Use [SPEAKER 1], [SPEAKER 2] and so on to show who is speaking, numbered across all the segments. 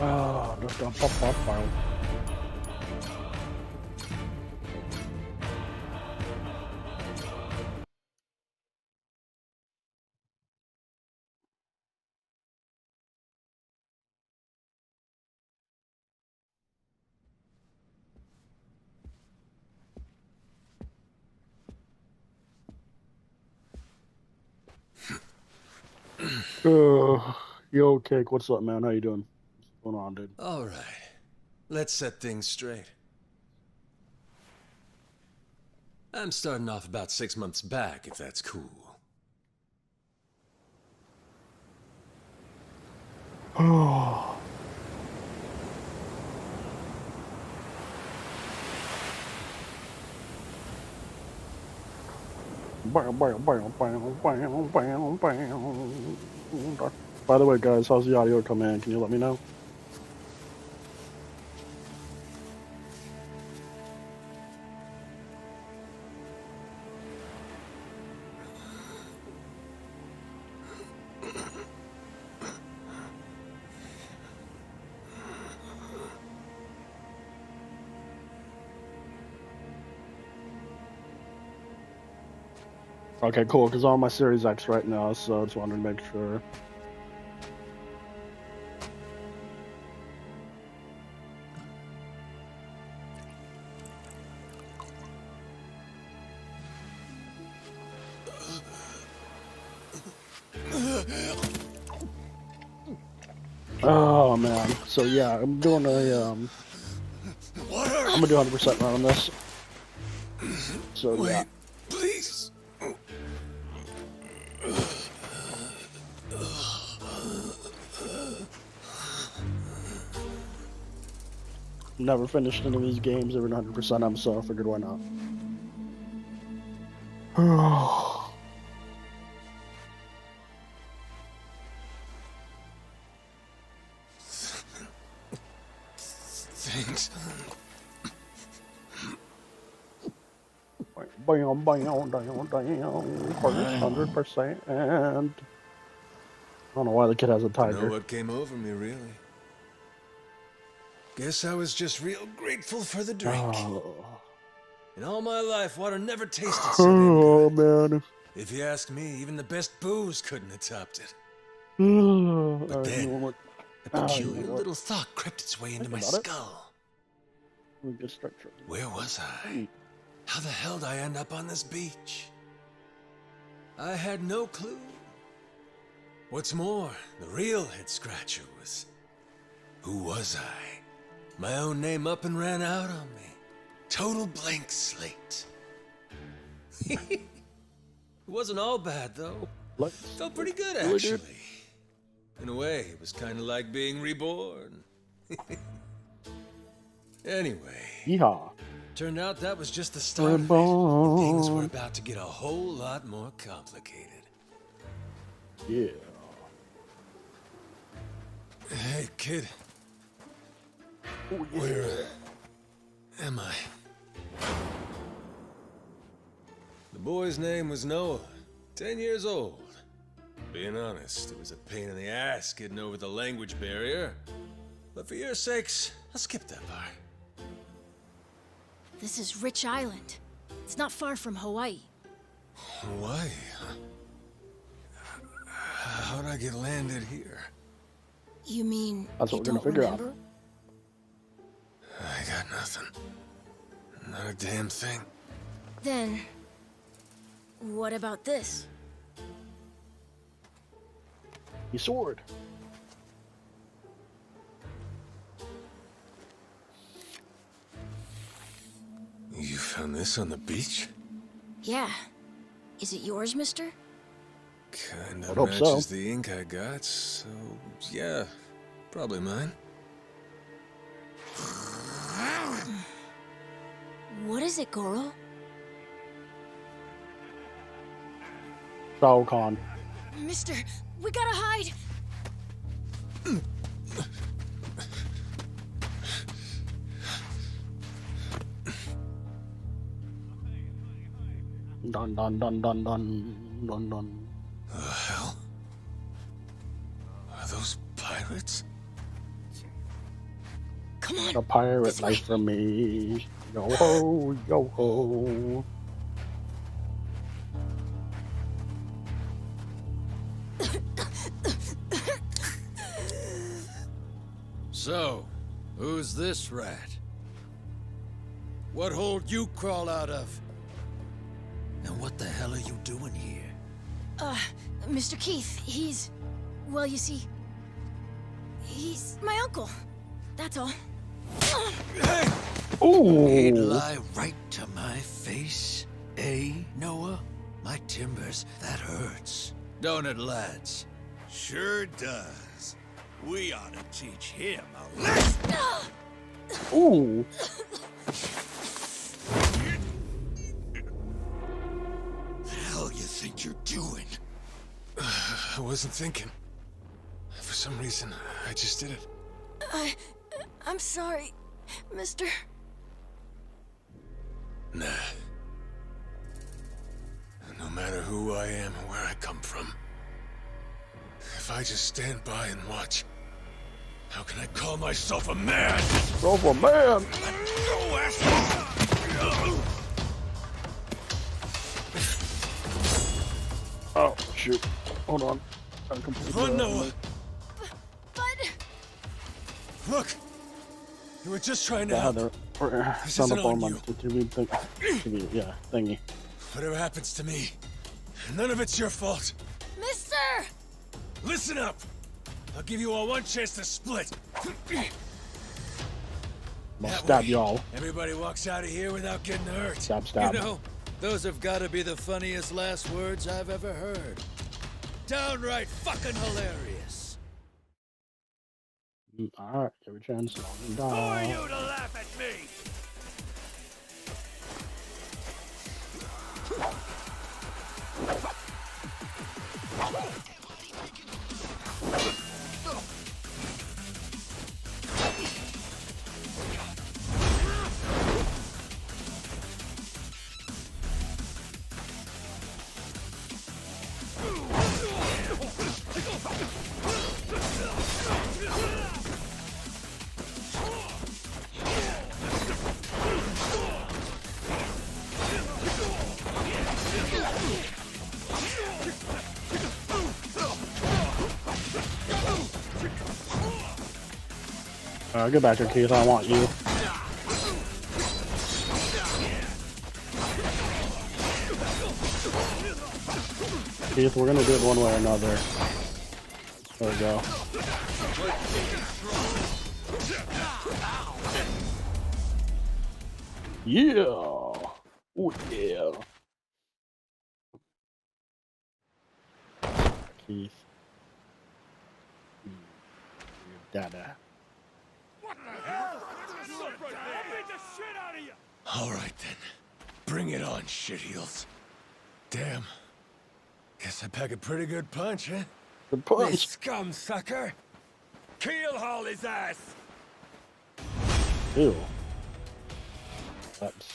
[SPEAKER 1] Ah, just a pop. Yo, Cake, what's up, man? How you doing? What's going on, dude?
[SPEAKER 2] All right. Let's set things straight. I'm starting off about 6 months back, if that's cool.
[SPEAKER 1] Oh. By the way, guys, how's the audio coming in? Can you let me know? Okay, cool, because I'm on my Series X right now, so I just wanted to make sure. Oh, man. So, yeah, I'm doing I'm gonna do 100% run on this. So,
[SPEAKER 2] Wait,
[SPEAKER 1] yeah.
[SPEAKER 2] please.
[SPEAKER 1] Never finished any of these games, every 100% I'm so I figured why not.
[SPEAKER 2] Thanks.
[SPEAKER 1] Bam, first 100%, and I don't know why the kid has a
[SPEAKER 2] I know
[SPEAKER 1] tiger.
[SPEAKER 2] what came over me, really. Guess I was just real grateful for the drink.
[SPEAKER 1] Oh,
[SPEAKER 2] In all my life, water never tasted so damn
[SPEAKER 1] oh
[SPEAKER 2] good.
[SPEAKER 1] man.
[SPEAKER 2] If you ask me, even the best booze couldn't have topped it. But
[SPEAKER 1] Alright, you
[SPEAKER 2] then,
[SPEAKER 1] want
[SPEAKER 2] a
[SPEAKER 1] what?
[SPEAKER 2] peculiar little thought crept its way into
[SPEAKER 1] Think
[SPEAKER 2] my
[SPEAKER 1] about it.
[SPEAKER 2] skull.
[SPEAKER 1] Let me just start trying.
[SPEAKER 2] Where was I? How the hell did I end up on this beach? I had no clue. What's more, the real head scratcher was... Who was I? My own name up and ran out on me. Total blank slate. It wasn't all bad, though. Felt pretty good, actually. In a way, it was kind of like being reborn. Anyway,
[SPEAKER 1] Yeehaw.
[SPEAKER 2] turned out that was just the start of it. Things were about to get a whole lot more complicated.
[SPEAKER 1] Yeah.
[SPEAKER 2] Hey, kid.
[SPEAKER 1] Oh, yeah.
[SPEAKER 2] Where am I? The boy's name was Noah, 10 years old. Being honest, it was a pain in the ass getting over the language barrier. But for your sakes, I'll skip that part.
[SPEAKER 3] This is Rich Island. It's not far from Hawaii.
[SPEAKER 2] Hawaii, huh? How'd I get landed here?
[SPEAKER 3] You mean
[SPEAKER 1] That's what
[SPEAKER 3] you
[SPEAKER 1] we're gonna
[SPEAKER 3] don't
[SPEAKER 1] figure
[SPEAKER 3] remember?
[SPEAKER 1] out.
[SPEAKER 2] I got nothing. Not a damn thing.
[SPEAKER 3] Then, what about this?
[SPEAKER 1] Your sword.
[SPEAKER 2] You found this on the beach?
[SPEAKER 3] Yeah. Is it yours, mister?
[SPEAKER 2] Kinda
[SPEAKER 1] I'd hope so.
[SPEAKER 2] matches the ink I got, so yeah, probably mine.
[SPEAKER 3] What is it, Goro?
[SPEAKER 1] Shao Kahn.
[SPEAKER 3] Mister, we gotta hide!
[SPEAKER 1] Dun dun dun dun dun dun dun.
[SPEAKER 2] The hell? Are those pirates?
[SPEAKER 3] Come on.
[SPEAKER 1] A pirate
[SPEAKER 3] This way.
[SPEAKER 1] life for me. Yo ho, yo ho.
[SPEAKER 4] So, who's this rat? What hole you crawl out of? And what the hell are you doing here?
[SPEAKER 3] Mr. Keith, he's... Well, you see... He's my uncle. That's all.
[SPEAKER 4] He'd
[SPEAKER 1] Ooh.
[SPEAKER 4] lie right to my face, eh, Noah? My timbers, that hurts. Don't it, lads?
[SPEAKER 5] Sure does. We ought to teach him a lesson.
[SPEAKER 1] Ooh.
[SPEAKER 5] The hell you think you're doing?
[SPEAKER 2] I wasn't thinking. For some reason, I just did it.
[SPEAKER 3] I'm sorry, mister.
[SPEAKER 2] Nah. No matter who I am or where I come from, if I just stand by and watch, how can I call myself a man?
[SPEAKER 1] Over man.
[SPEAKER 5] Go, asshole!
[SPEAKER 1] Oh shoot. Hold on. I completely
[SPEAKER 2] Run, Noah!
[SPEAKER 3] But...
[SPEAKER 2] Look! You were just trying to
[SPEAKER 1] Yeah,
[SPEAKER 2] help.
[SPEAKER 1] they're
[SPEAKER 2] This
[SPEAKER 1] sound
[SPEAKER 2] isn't
[SPEAKER 1] up
[SPEAKER 2] on
[SPEAKER 1] on my
[SPEAKER 2] you.
[SPEAKER 1] TV thing. TV, yeah, thingy.
[SPEAKER 2] Whatever happens to me, none of it's your fault.
[SPEAKER 3] Mister!
[SPEAKER 2] Listen up! I'll give you all one chance to split.
[SPEAKER 1] I'm gonna
[SPEAKER 2] That
[SPEAKER 1] stab
[SPEAKER 2] way,
[SPEAKER 1] y'all.
[SPEAKER 2] Everybody walks out of here without getting hurt.
[SPEAKER 1] Stab, stab.
[SPEAKER 4] You know, those have got to be the funniest last words I've ever heard. Downright fucking hilarious.
[SPEAKER 1] Alright, give it a chance.
[SPEAKER 5] Who are you to laugh at me?
[SPEAKER 1] Get back here, Keith. I want you. Keith, we're gonna do it one way or another. There we go. Yeah. Oh yeah. Keith. Dada.
[SPEAKER 2] All right then. Bring it on, shitheels. Damn. Guess I pack a pretty good punch, huh?
[SPEAKER 1] Good punch.
[SPEAKER 5] Scum sucker! Keel haul his ass!
[SPEAKER 1] Ew. That's...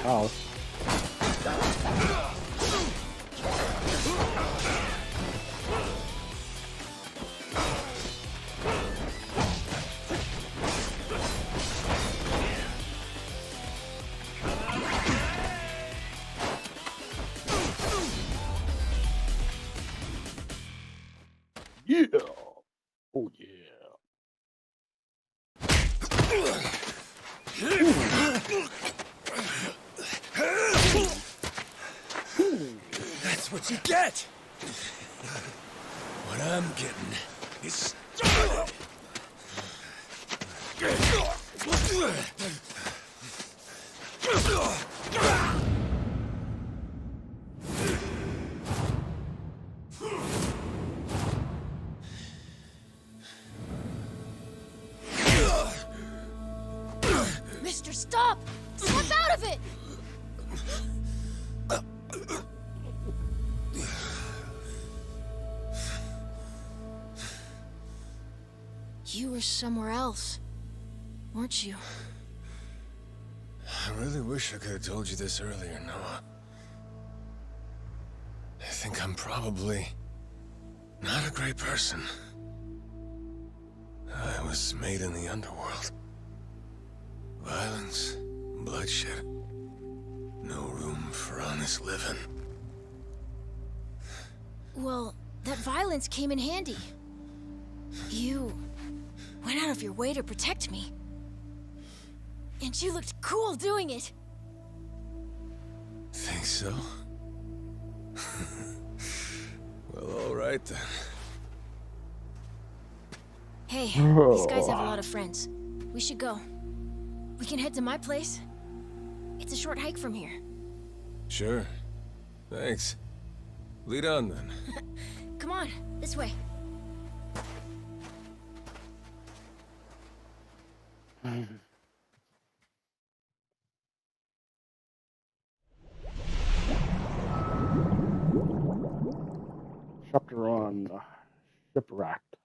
[SPEAKER 1] Ow. Yeah. Oh yeah.
[SPEAKER 2] That's what you get! What I'm getting is started!
[SPEAKER 3] Mister, stop! Step out of it! You were somewhere else, weren't you?
[SPEAKER 2] I really wish I could have told you this earlier, Noah. I think I'm probably not a great person. I was made in the underworld. Violence, bloodshed. No room for honest living.
[SPEAKER 3] Well, that violence came in handy. You went out of your way to protect me. And you looked cool doing it.
[SPEAKER 2] Think so? Well, all right then.
[SPEAKER 3] Hey, these guys have a lot of friends. We should go. We can head to my place. It's a short hike from here.
[SPEAKER 2] Sure. Thanks. Lead on then.
[SPEAKER 3] Come on, this way.
[SPEAKER 1] Chapter on Shipwrecked.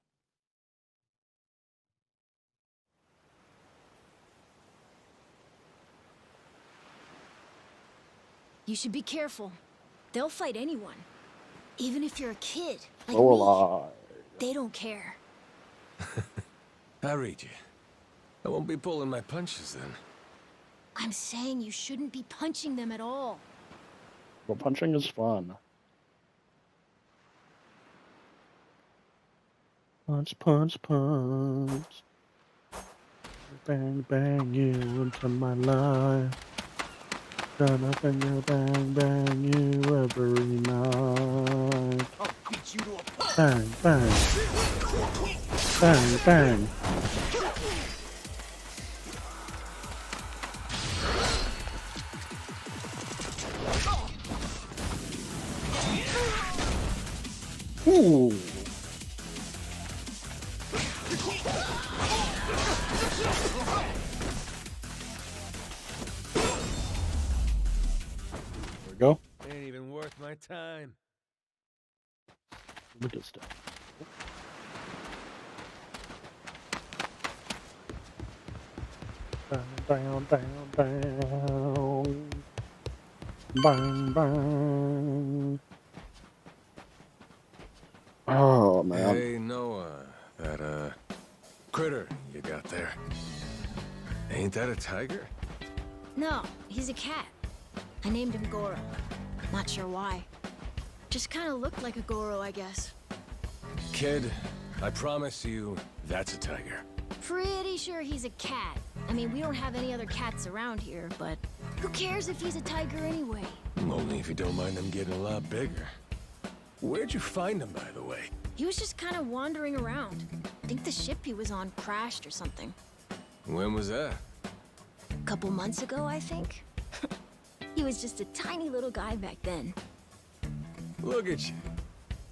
[SPEAKER 3] You should be careful. They'll fight anyone. Even if you're a kid, like
[SPEAKER 1] So
[SPEAKER 3] me.
[SPEAKER 1] alive.
[SPEAKER 3] They don't care.
[SPEAKER 2] I read you. I won't be pulling my punches then.
[SPEAKER 3] I'm saying you shouldn't be punching them at all.
[SPEAKER 1] Well, punching is fun. Punch, punch, punch. Bang, bang you into my life. Gonna bang you, bang, bang you every night.
[SPEAKER 5] I'll beat you to a pulp.
[SPEAKER 1] Bang, bang. Bang, bang. Ooh. There we go.
[SPEAKER 2] Ain't even worth my time.
[SPEAKER 1] Look at stuff. Down, down, down, down. Bang, bang. Oh, man.
[SPEAKER 2] Hey, Noah, that, critter you got there. Ain't that a tiger?
[SPEAKER 3] No, he's a cat. I named him Goro. Not sure why. Just kind of looked like a Goro, I guess.
[SPEAKER 2] Kid, I promise you, that's a tiger.
[SPEAKER 3] Pretty sure he's a cat. I mean, we don't have any other cats around here, but who cares if he's a tiger anyway?
[SPEAKER 2] Only if you don't mind them getting a lot bigger. Where'd you find him, by the way?
[SPEAKER 3] He was just kind of wandering around. I think the ship he was on crashed or something.
[SPEAKER 2] When was that?
[SPEAKER 3] A couple months ago, I think. He was just a tiny little guy back then.
[SPEAKER 2] Look at you.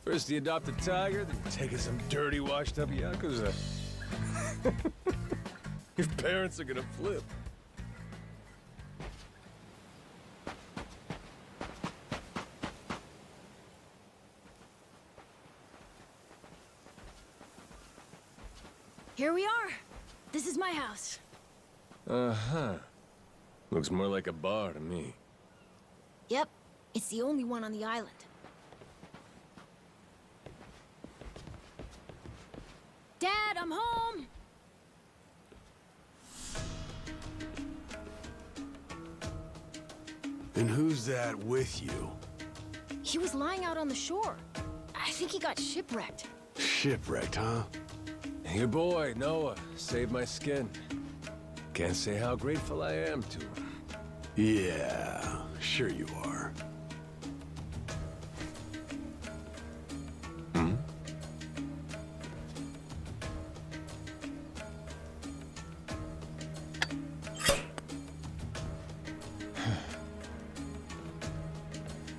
[SPEAKER 2] First you adopt a tiger, then you're taking some dirty, washed-up Yakuza. Your parents are gonna flip.
[SPEAKER 3] Here we are. This is my house.
[SPEAKER 2] Uh-huh. Looks more like a bar to me.
[SPEAKER 3] Yep, it's the only one on the island. Dad, I'm home!
[SPEAKER 5] And who's that with you?
[SPEAKER 3] He was lying out on the shore. I think he got shipwrecked.
[SPEAKER 5] Shipwrecked, huh?
[SPEAKER 2] Your boy, Noah, saved my skin. Can't say how grateful I am to him.
[SPEAKER 5] Yeah, sure you are.
[SPEAKER 2] Hmm?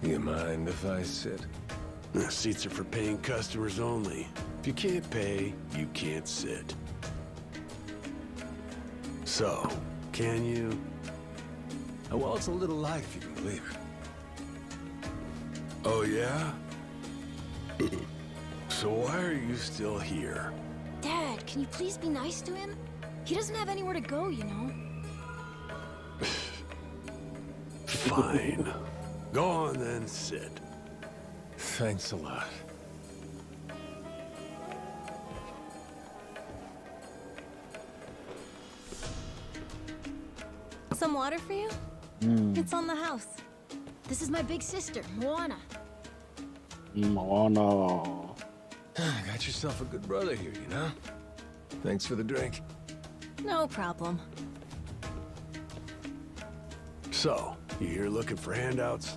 [SPEAKER 2] You mind if I sit?
[SPEAKER 5] The seats are for paying customers only. If you can't pay, you can't sit. So, can you?
[SPEAKER 2] Well, it's a little light if you can believe it.
[SPEAKER 5] Oh, yeah? So why are you still here?
[SPEAKER 3] Dad, can you please be nice to him? He doesn't have anywhere to go, you know.
[SPEAKER 5] Fine. Go on then, sit.
[SPEAKER 2] Thanks a lot.
[SPEAKER 3] Some water for you? It's on the house. This is my big sister, Moana.
[SPEAKER 1] Moana.
[SPEAKER 2] Got yourself a good brother here, you know? Thanks for the drink.
[SPEAKER 3] No problem.
[SPEAKER 5] So, you here looking for handouts?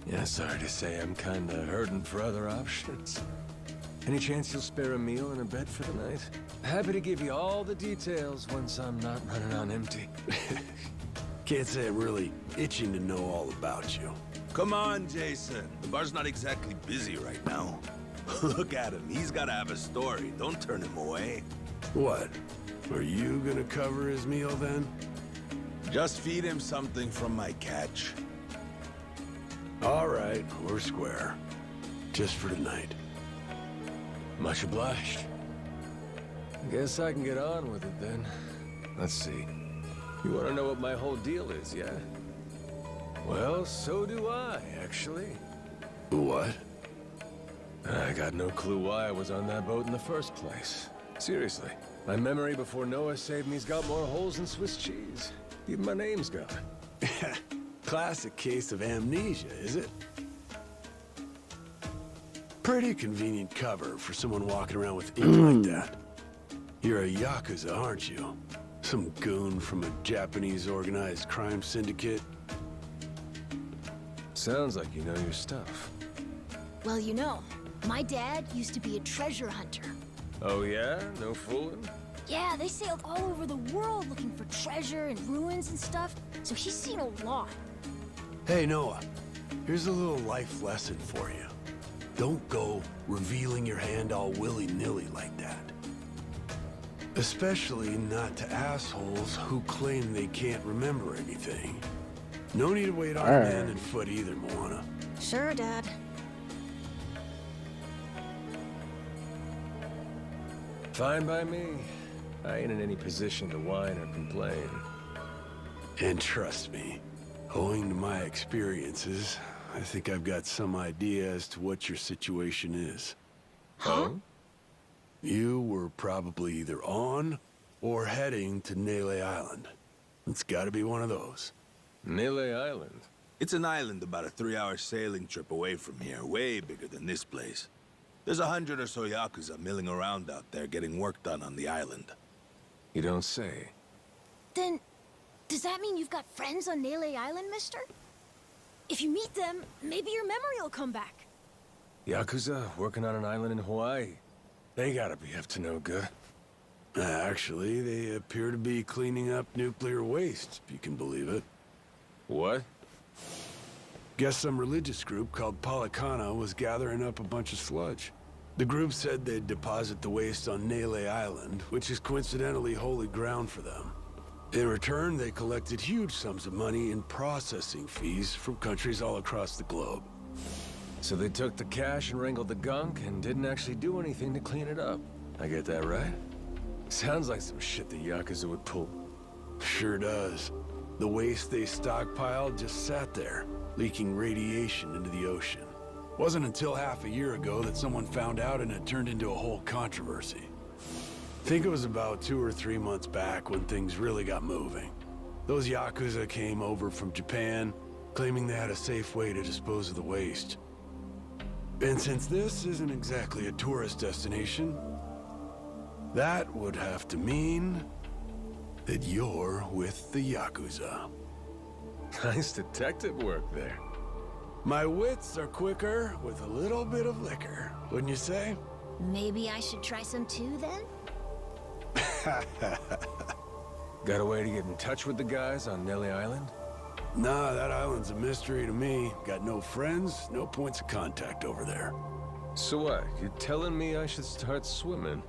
[SPEAKER 2] Yeah, sorry to say I'm kinda hurting for other options. Any chance you'll spare a meal and a bed for the night? Happy to give you all the details once I'm not running on empty.
[SPEAKER 5] Can't say I'm really itching to know all about you.
[SPEAKER 6] Come on, Jason. The bar's not exactly busy right now. Look at him. He's gotta have a story. Don't turn him away.
[SPEAKER 5] What? Are you gonna cover his meal then?
[SPEAKER 6] Just feed him something from my catch.
[SPEAKER 5] All right, we're square. Just for tonight.
[SPEAKER 2] Much obliged. Guess I can get on with it then. Let's see. You want to know what my whole deal is, yeah? Well, so do I, actually.
[SPEAKER 5] What?
[SPEAKER 2] I got no clue why I was on that boat in the first place. Seriously. My memory before Noah saved me's got more holes than Swiss cheese. Even my name's gone.
[SPEAKER 5] Classic case of amnesia, is it? Pretty convenient cover for someone walking around with ink like that. You're a Yakuza, aren't you? Some goon from a Japanese organized crime syndicate?
[SPEAKER 2] Sounds like you know your stuff.
[SPEAKER 3] Well, you know, my dad used to be a treasure hunter.
[SPEAKER 2] Oh yeah? No fooling?
[SPEAKER 3] Yeah, they sailed all over the world looking for treasure and ruins and stuff, so he's seen a lot.
[SPEAKER 5] Hey, Noah. Here's a little life lesson for you. Don't go revealing your hand all willy-nilly like that. Especially not to assholes who claim they can't remember anything. No need to wait on hand and foot either, Moana.
[SPEAKER 3] Sure, Dad.
[SPEAKER 2] Fine by me. I ain't in any position to whine or complain.
[SPEAKER 5] And trust me, owing to my experiences, I think I've got some idea as to what your situation is.
[SPEAKER 3] Huh?
[SPEAKER 5] You were probably either on or heading to Nele Island. It's gotta be one of those.
[SPEAKER 2] Nele Island?
[SPEAKER 6] It's an island about a 3-hour sailing trip away from here, way bigger than this place. There's 100 or so Yakuza milling around out there getting work done on the island.
[SPEAKER 2] You don't say.
[SPEAKER 3] Then, does that mean you've got friends on Nele Island, mister? If you meet them, maybe your memory will come back.
[SPEAKER 2] Yakuza working on an island in Hawaii? They gotta be up to no good.
[SPEAKER 5] Actually, they appear to be cleaning up nuclear waste, if you can believe it.
[SPEAKER 2] What?
[SPEAKER 5] Guess some religious group called Policana was gathering up a bunch of sludge. The group said they'd deposit the waste on Nele Island, which is coincidentally holy ground for them. In return, they collected huge sums of money in processing fees from countries all across the globe.
[SPEAKER 2] So they took the cash and wrangled the gunk and didn't actually do anything to clean it up. I get that right? Sounds like some shit the Yakuza would pull.
[SPEAKER 5] Sure does. The waste they stockpiled just sat there, leaking radiation into the ocean. Wasn't until half a year ago that someone found out and it turned into a whole controversy. Think it was about 2 or 3 months back when things really got moving. Those Yakuza came over from Japan, claiming they had a safe way to dispose of the waste. And since this isn't exactly a tourist destination, that would have to mean that you're with the Yakuza.
[SPEAKER 2] Nice detective work there.
[SPEAKER 5] My wits are quicker with a little bit of liquor, wouldn't you say?
[SPEAKER 3] Maybe I should try some too, then?
[SPEAKER 2] Got a way to get in touch with the guys on Nele Island?
[SPEAKER 5] Nah, that island's a mystery to me. Got no friends, no points of contact over there.
[SPEAKER 2] So what? You're telling me I should start swimming?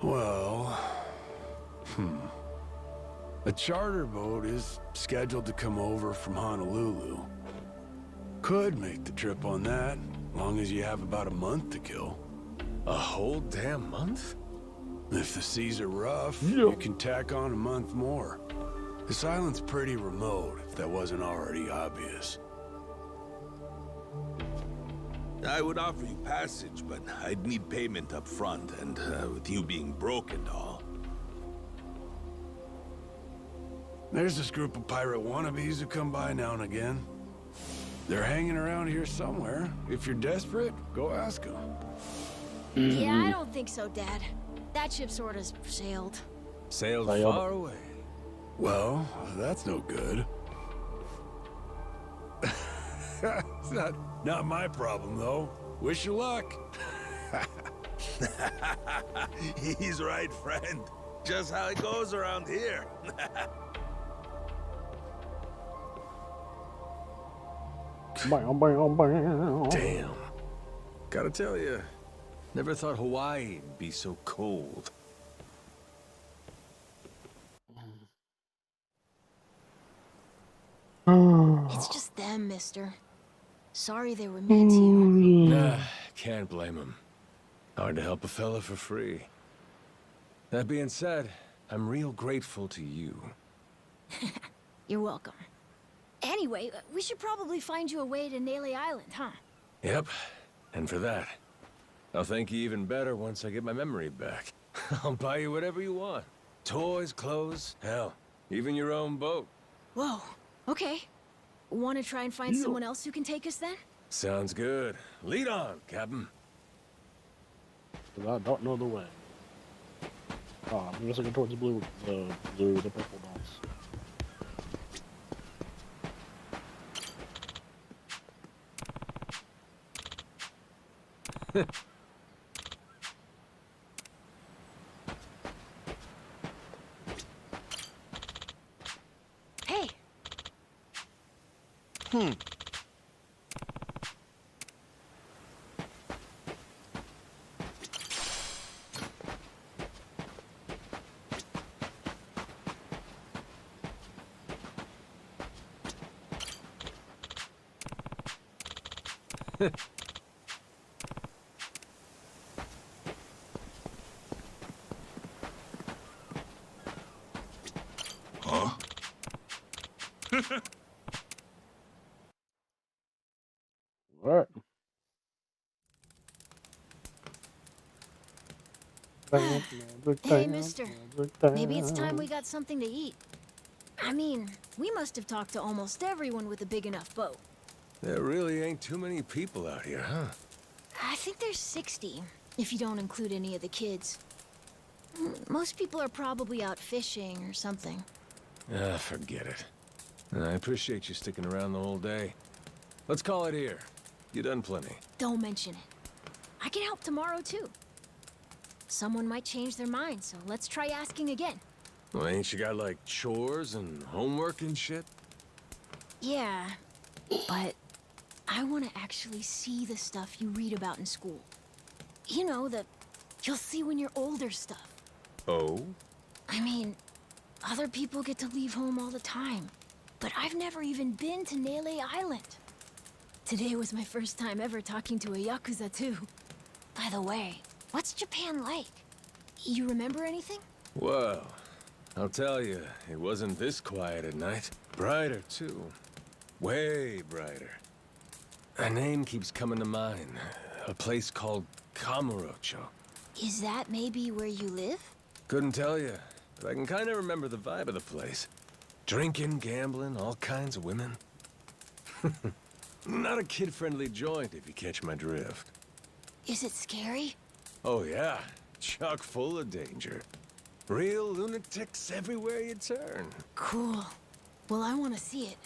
[SPEAKER 5] Well... A charter boat is scheduled to come over from Honolulu. Could make the trip on that, long as you have about a month to kill.
[SPEAKER 2] A whole damn month?
[SPEAKER 5] If the seas are rough,
[SPEAKER 1] Yeah.
[SPEAKER 5] you can tack on a month more. This island's pretty remote, if that wasn't already obvious.
[SPEAKER 6] I would offer you passage, but I'd need payment up front, and with you being broke and all.
[SPEAKER 5] There's this group of pirate wannabes who come by now and again. They're hanging around here somewhere. If you're desperate, go ask them.
[SPEAKER 3] Yeah, I don't think so, Dad. That ship sort of sailed.
[SPEAKER 2] Sailed
[SPEAKER 1] Sailed.
[SPEAKER 2] far away.
[SPEAKER 5] Well, that's no good. It's not my problem, though. Wish you luck.
[SPEAKER 6] He's right, friend. Just how it goes around here.
[SPEAKER 1] Bam, bam, bam.
[SPEAKER 2] Damn. Gotta tell you, never thought Hawaii'd be so cold.
[SPEAKER 3] It's just them, mister. Sorry they were mean to you.
[SPEAKER 2] Nah, can't blame him. Hard to help a fella for free. That being said, I'm real grateful to you.
[SPEAKER 3] You're welcome. Anyway, we should probably find you a way to Nele Island, huh?
[SPEAKER 2] Yep, and for that, I'll thank you even better once I get my memory back. I'll buy you whatever you want. Toys, clothes, hell, even your own boat.
[SPEAKER 3] Whoa, okay. Want to try and find someone else who can take us then?
[SPEAKER 2] Sounds good. Lead on, Captain.
[SPEAKER 1] 'Cause I don't know the way. Oh, I'm just looking towards the blue, the purple dots.
[SPEAKER 3] Hey,
[SPEAKER 6] Huh?
[SPEAKER 1] Alright.
[SPEAKER 3] hey, mister. Maybe it's time we got something to eat. I mean, we must have talked to almost everyone with a big enough boat.
[SPEAKER 2] There really ain't too many people out here, huh?
[SPEAKER 3] I think there's 60, if you don't include any of the kids. Most people are probably out fishing or something.
[SPEAKER 2] Ah, forget it. I appreciate you sticking around the whole day. Let's call it here. You done plenty.
[SPEAKER 3] Don't mention it. I can help tomorrow, too. Someone might change their mind, so let's try asking again.
[SPEAKER 2] Well, ain't you got, like, chores and homework and shit?
[SPEAKER 3] Yeah, but I want to actually see the stuff you read about in school. You know, the you'll see when you're older stuff.
[SPEAKER 2] Oh?
[SPEAKER 3] I mean, other people get to leave home all the time, but I've never even been to Nele Island. Today was my first time ever talking to a Yakuza, too. By the way, what's Japan like? You remember anything?
[SPEAKER 2] Well, I'll tell you, it wasn't this quiet at night. Brighter, too. Way brighter. A name keeps coming to mind. A place called Kamurocho.
[SPEAKER 3] Is that maybe where you live?
[SPEAKER 2] Couldn't tell you, but I can kind of remember the vibe of the place. Drinking, gambling, all kinds of women. Not a kid-friendly joint, if you catch my drift.
[SPEAKER 3] Is it scary?
[SPEAKER 2] Oh yeah, chock full of danger. Real lunatics everywhere you turn.
[SPEAKER 3] Cool. Well, I want to see it.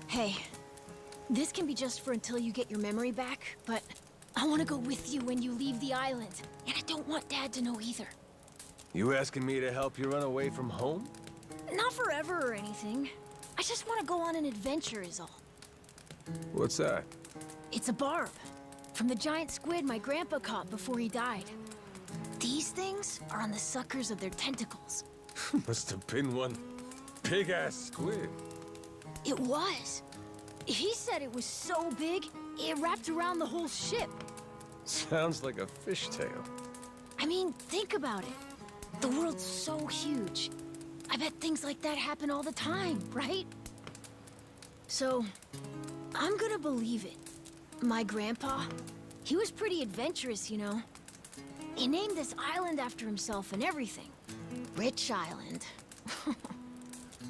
[SPEAKER 3] Hey, this can be just for until you get your memory back, but I want to go with you when you leave the island. And I don't want Dad to know either.
[SPEAKER 2] You asking me to help you run away from home?
[SPEAKER 3] Not forever or anything. I just want to go on an adventure is all.
[SPEAKER 2] What's that?
[SPEAKER 3] It's a barb. From the giant squid my grandpa caught before he died. These things are on the suckers of their tentacles.
[SPEAKER 2] Must have been one big-ass squid.
[SPEAKER 3] It was. He said it was so big, it wrapped around the whole ship.
[SPEAKER 2] Sounds like a fishtail.
[SPEAKER 3] I mean, think about it. The world's so huge. I bet things like that happen all the time, right? So, I'm gonna believe it. My grandpa, he was pretty adventurous, you know. He named this island after himself and everything. Rich Island.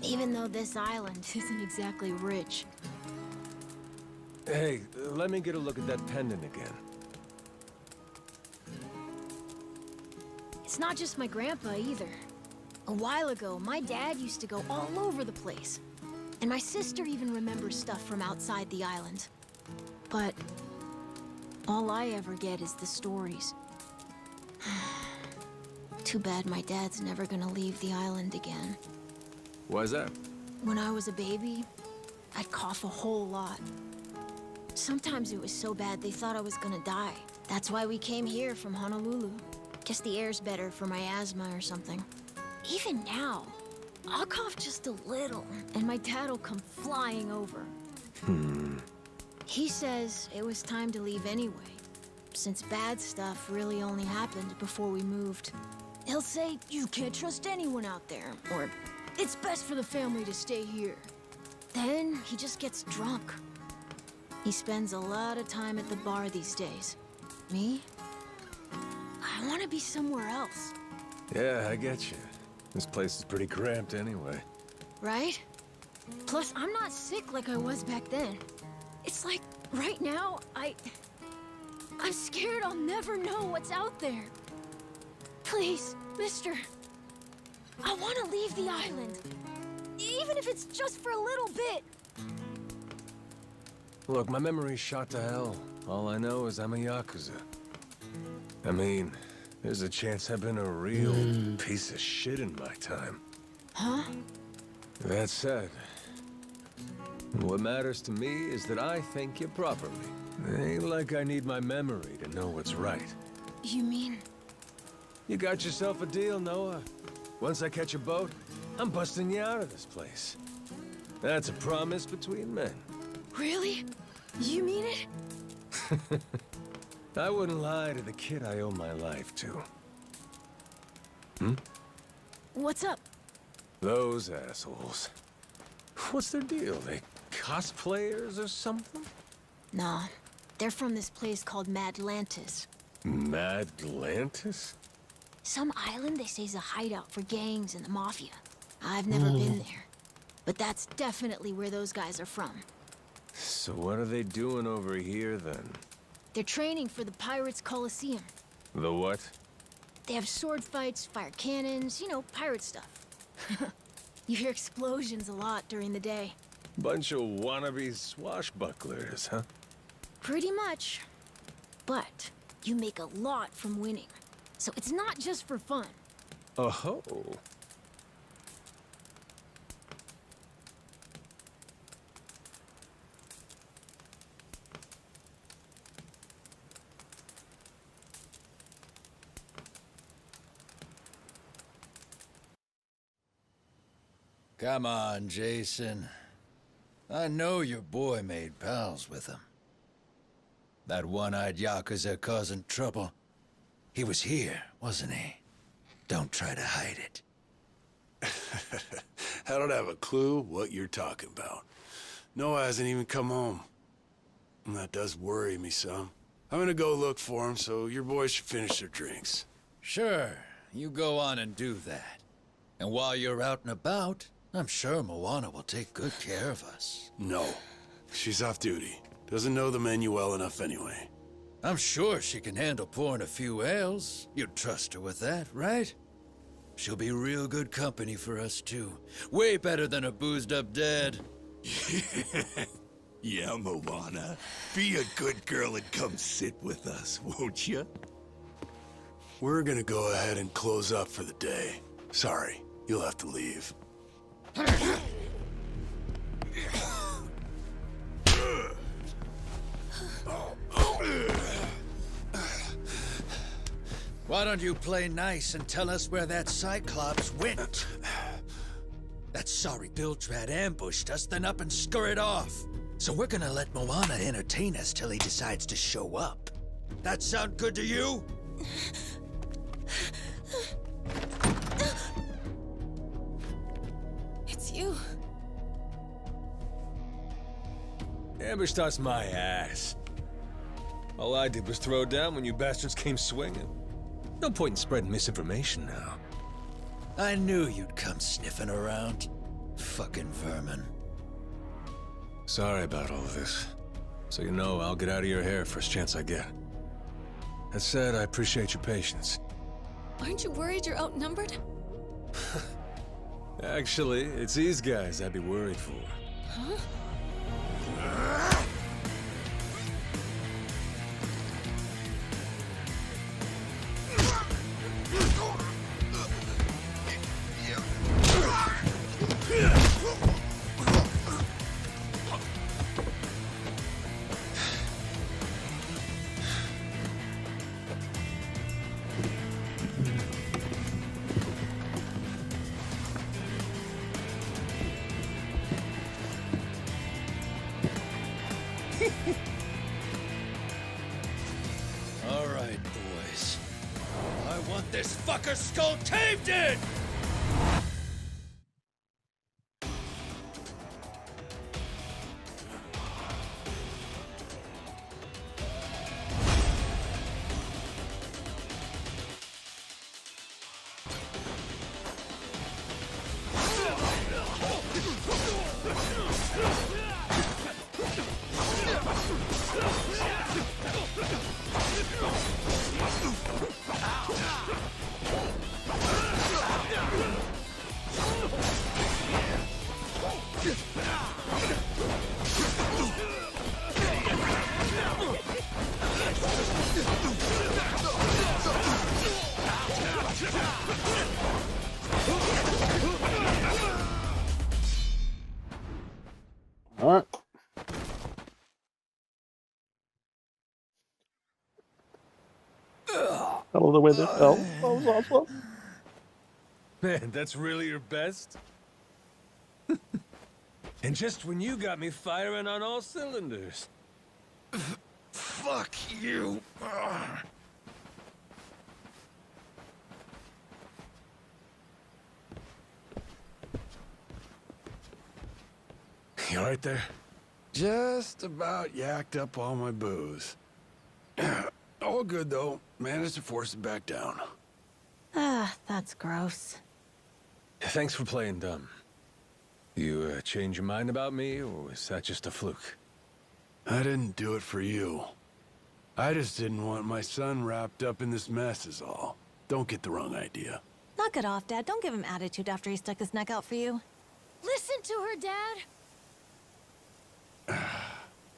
[SPEAKER 3] Even though this island isn't exactly rich.
[SPEAKER 2] Hey, let me get a look at that pendant again.
[SPEAKER 3] It's not just my grandpa either. A while ago, my dad used to go all over the place. And my sister even remembers stuff from outside the island. But all I ever get is the stories. Too bad my dad's never gonna leave the island again.
[SPEAKER 2] Why's that?
[SPEAKER 3] When I was a baby, I'd cough a whole lot. Sometimes it was so bad they thought I was gonna die. That's why we came here from Honolulu. Guess the air's better for my asthma or something. Even now, I'll cough just a little, and my dad'll come flying over. He says it was time to leave anyway, since bad stuff really only happened before we moved. He'll say, you can't trust anyone out there, or it's best for the family to stay here. Then he just gets drunk. He spends a lot of time at the bar these days. Me? I want to be somewhere else.
[SPEAKER 2] Yeah, I get you. This place is pretty cramped anyway.
[SPEAKER 3] Right? Plus, I'm not sick like I was back then. It's like, right now, I'm scared I'll never know what's out there. Please, mister. I want to leave the island. Even if it's just for a little bit.
[SPEAKER 2] Look, my memory's shot to hell. All I know is I'm a Yakuza. I mean, there's a chance I've been a real piece of shit in my time.
[SPEAKER 3] Huh?
[SPEAKER 2] That said, what matters to me is that I think you properly. Ain't like I need my memory to know what's right.
[SPEAKER 3] You mean?
[SPEAKER 2] You got yourself a deal, Noah. Once I catch a boat, I'm busting you out of this place. That's a promise between men.
[SPEAKER 3] Really? You mean it?
[SPEAKER 2] I wouldn't lie to the kid I owe my life to.
[SPEAKER 3] What's up?
[SPEAKER 2] Those assholes. What's their deal? They cosplayers or something?
[SPEAKER 3] Nah. They're from this place called Madlantis.
[SPEAKER 2] Madlantis?
[SPEAKER 3] Some island they say is a hideout for gangs and the mafia. I've never been there. But that's definitely where those guys are from.
[SPEAKER 2] So what are they doing over here, then?
[SPEAKER 3] They're training for the Pirates Coliseum.
[SPEAKER 2] The what?
[SPEAKER 3] They have sword fights, fire cannons, you know, pirate stuff. You hear explosions a lot during the day.
[SPEAKER 2] Bunch of wannabe swashbucklers, huh?
[SPEAKER 3] Pretty much. But you make a lot from winning. So it's not just for fun.
[SPEAKER 2] Oh.
[SPEAKER 4] Come on, Jason. I know your boy made pals with him. That one-eyed Yakuza causing trouble. He was here, wasn't he? Don't try to hide it.
[SPEAKER 5] I don't have a clue what you're talking about. Noah hasn't even come home. And that does worry me some. I'm gonna go look for him, so your boys should finish their drinks.
[SPEAKER 4] Sure, you go on and do that. And while you're out and about, I'm sure Moana will take good care of us.
[SPEAKER 5] No. She's off duty. Doesn't know the menu well enough anyway.
[SPEAKER 4] I'm sure she can handle pouring a few ales. You'd trust her with that, right? She'll be real good company for us, too. Way better than a boozed-up dad.
[SPEAKER 6] Yeah, Moana. Be a good girl and come sit with us, won't you?
[SPEAKER 5] We're gonna go ahead and close up for the day. Sorry, you'll have to leave.
[SPEAKER 4] Why don't you play nice and tell us where that Cyclops went? That sorry Biltrat ambushed us, then up and scurried off. So we're gonna let Moana entertain us till he decides to show up. That sound good to you?
[SPEAKER 3] It's you.
[SPEAKER 2] Ambush starts my ass. All I did was throw down when you bastards came swinging. No point in spreading misinformation now.
[SPEAKER 4] I knew you'd come sniffing around. Fucking vermin.
[SPEAKER 2] Sorry about all of this. So you know, I'll get out of your hair first chance I get. That said, I appreciate your patience.
[SPEAKER 3] Aren't you worried you're outnumbered?
[SPEAKER 2] Actually, it's these guys I'd be worried for.
[SPEAKER 3] Huh?
[SPEAKER 4] All right, boys. I want this fucker's skull caved in!
[SPEAKER 1] Alright. Hello the way they fell. That was awesome.
[SPEAKER 2] Man, that's really your best? And just when you got me firing on all cylinders.
[SPEAKER 4] Fuck you!
[SPEAKER 2] You alright there?
[SPEAKER 5] Just about yacked up all my booze. All good, though. Managed to force it back down.
[SPEAKER 3] Ah, that's gross.
[SPEAKER 2] Thanks for playing dumb. You change your mind about me, or was that just a fluke?
[SPEAKER 5] I didn't do it for you. I just didn't want my son wrapped up in this mess is all. Don't get the wrong idea.
[SPEAKER 7] Knock it off, Dad. Don't give him attitude after he stuck his neck out for you.
[SPEAKER 3] Listen to her, Dad.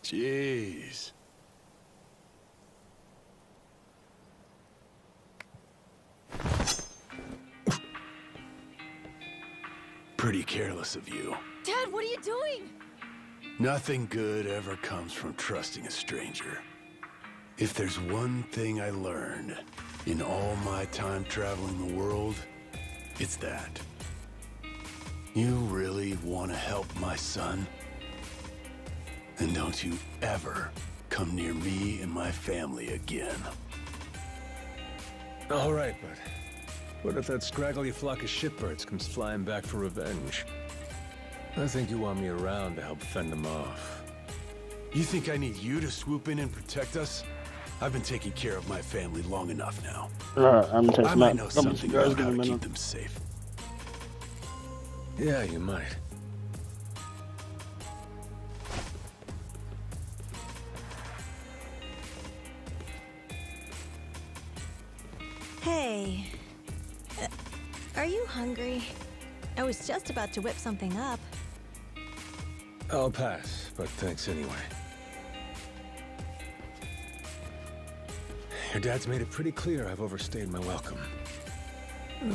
[SPEAKER 5] Jeez. Pretty careless of you.
[SPEAKER 3] Dad, what are you doing?
[SPEAKER 5] Nothing good ever comes from trusting a stranger. If there's one thing I learned in all my time traveling the world, it's that. You really want to help my son? Then don't you ever come near me and my family again.
[SPEAKER 2] Alright, but what if that scraggly flock of shitbirds comes flying back for revenge? I think you want me around to help fend them off.
[SPEAKER 5] You think I need you to swoop in and protect us? I've been taking care of my family long enough now.
[SPEAKER 1] Alright, I'm taking
[SPEAKER 5] I might know
[SPEAKER 1] that.
[SPEAKER 5] something
[SPEAKER 1] Guys,
[SPEAKER 5] about
[SPEAKER 1] give
[SPEAKER 5] how
[SPEAKER 1] me a
[SPEAKER 5] to keep
[SPEAKER 1] minute.
[SPEAKER 5] them safe.
[SPEAKER 2] Yeah, you might.
[SPEAKER 7] Hey. Are you hungry? I was just about to whip something up.
[SPEAKER 2] I'll pass, but thanks anyway. Your dad's made it pretty clear I've overstayed my welcome.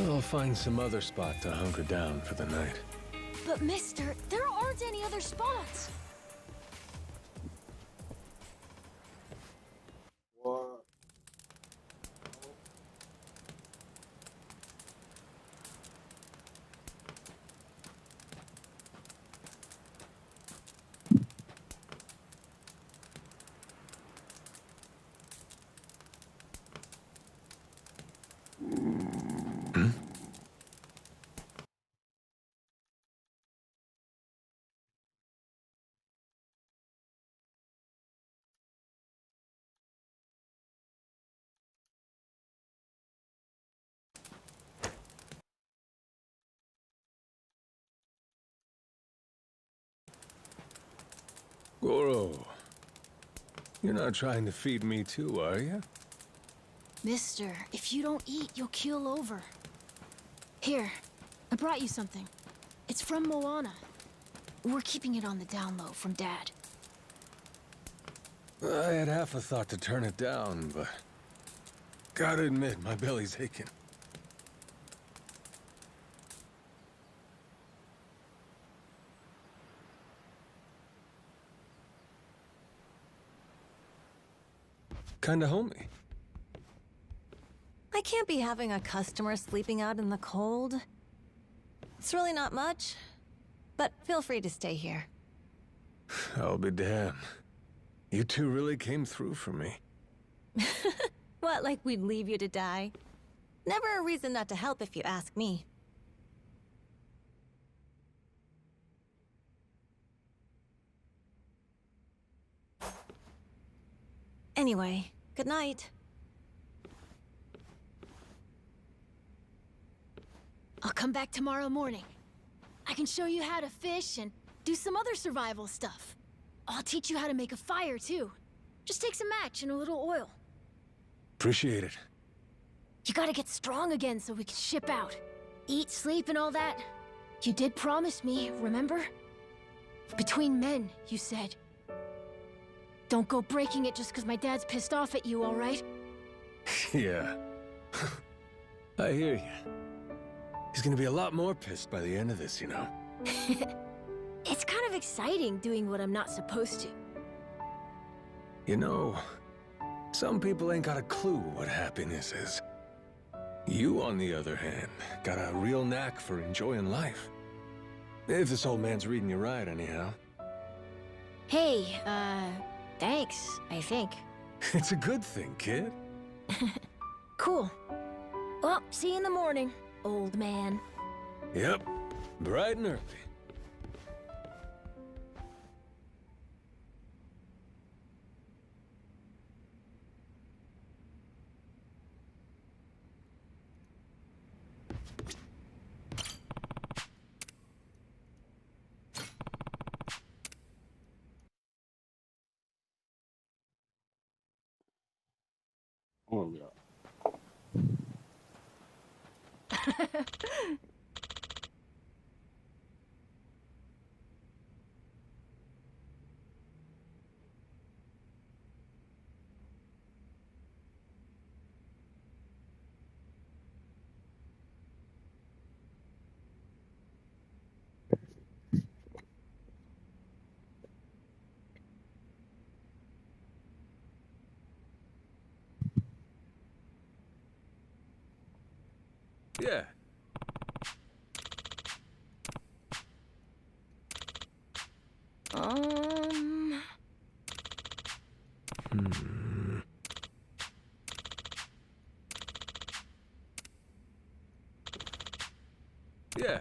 [SPEAKER 2] I'll find some other spot to hunker down for the night.
[SPEAKER 3] But mister, there aren't any other spots.
[SPEAKER 1] What?
[SPEAKER 2] Goro, you're not trying to feed me too, are you?
[SPEAKER 3] Mister, if you don't eat, you'll keel over. Here, I brought you something. It's from Moana. We're keeping it on the down low from Dad.
[SPEAKER 2] I had half a thought to turn it down, but... gotta admit, my belly's aching. Kinda homey.
[SPEAKER 7] I can't be having a customer sleeping out in the cold. It's really not much, but feel free to stay here.
[SPEAKER 2] I'll be damned. You two really came through for me.
[SPEAKER 7] What, like we'd leave you to die? Never a reason not to help if you ask me. Anyway, good night.
[SPEAKER 3] I'll come back tomorrow morning. I can show you how to fish and do some other survival stuff. I'll teach you how to make a fire, too. Just takes a match and a little oil.
[SPEAKER 2] Appreciate it.
[SPEAKER 3] You gotta get strong again so we can ship out. Eat, sleep, and all that. You did promise me, remember? Between men, you said. Don't go breaking it just because my dad's pissed off at you, all right?
[SPEAKER 2] Yeah. I hear you. He's gonna be a lot more pissed by the end of this, you know?
[SPEAKER 3] It's kind of exciting doing what I'm not supposed to.
[SPEAKER 2] You know, some people ain't got a clue what happiness is. You, on the other hand, got a real knack for enjoying life. If this old man's reading you right, anyhow.
[SPEAKER 3] Hey, thanks, I think.
[SPEAKER 2] It's a good thing, kid.
[SPEAKER 3] Cool. Well, see you in the morning, old man.
[SPEAKER 2] Yep, bright and early.
[SPEAKER 1] Oh, yeah.
[SPEAKER 2] Yeah.
[SPEAKER 3] Um...
[SPEAKER 2] Yeah.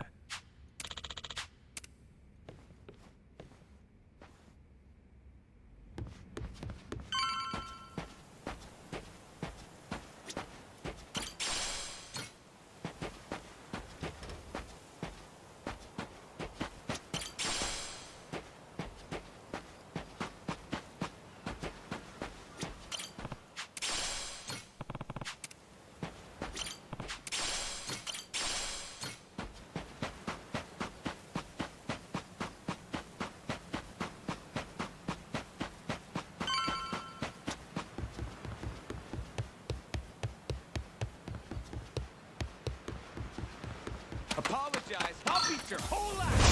[SPEAKER 8] Apologize. I'll beat your whole ass.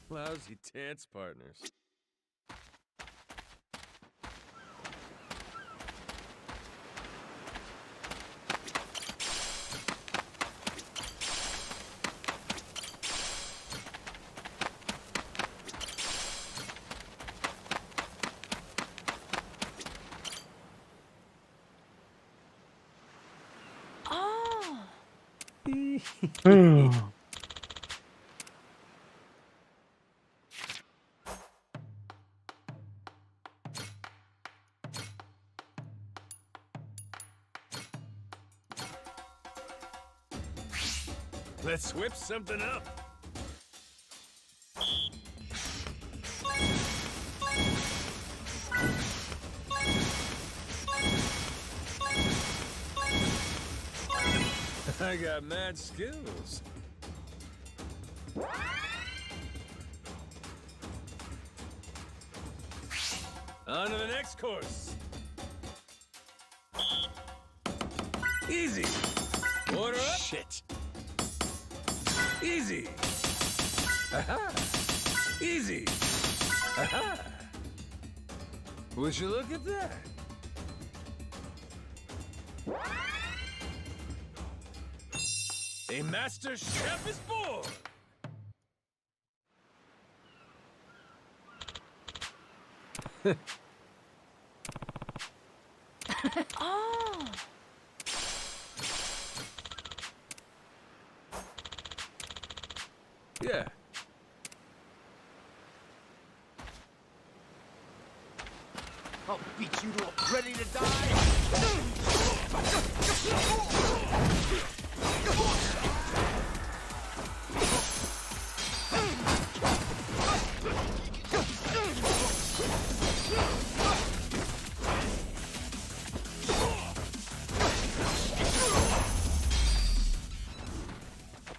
[SPEAKER 2] Lousy dance partners.
[SPEAKER 3] Oh!
[SPEAKER 2] Let's whip something up. I got mad skills. On to the next course. Easy. Order up.
[SPEAKER 5] Shit.
[SPEAKER 2] Easy. Aha. Easy. Aha. Would you look at that? A master chef is born.
[SPEAKER 3] Oh!
[SPEAKER 2] Yeah.
[SPEAKER 8] I'll beat you to a ready to die.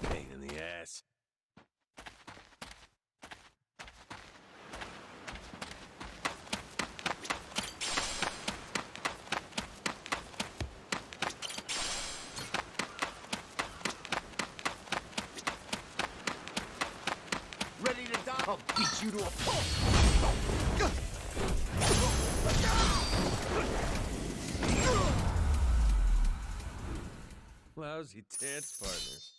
[SPEAKER 2] Pain in the ass.
[SPEAKER 8] Ready to die. I'll beat you to a pulp.
[SPEAKER 2] Lousy dance partners.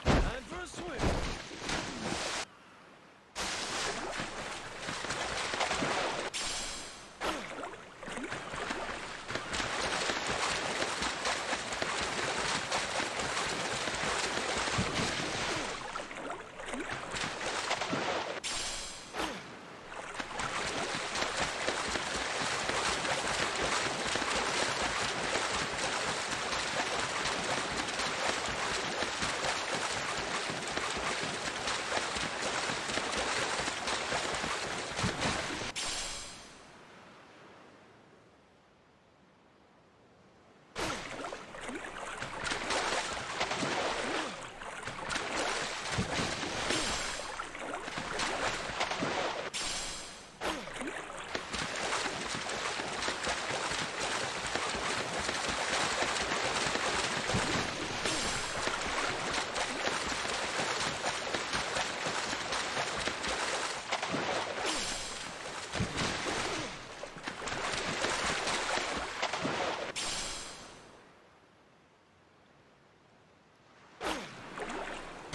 [SPEAKER 2] Time for a swim.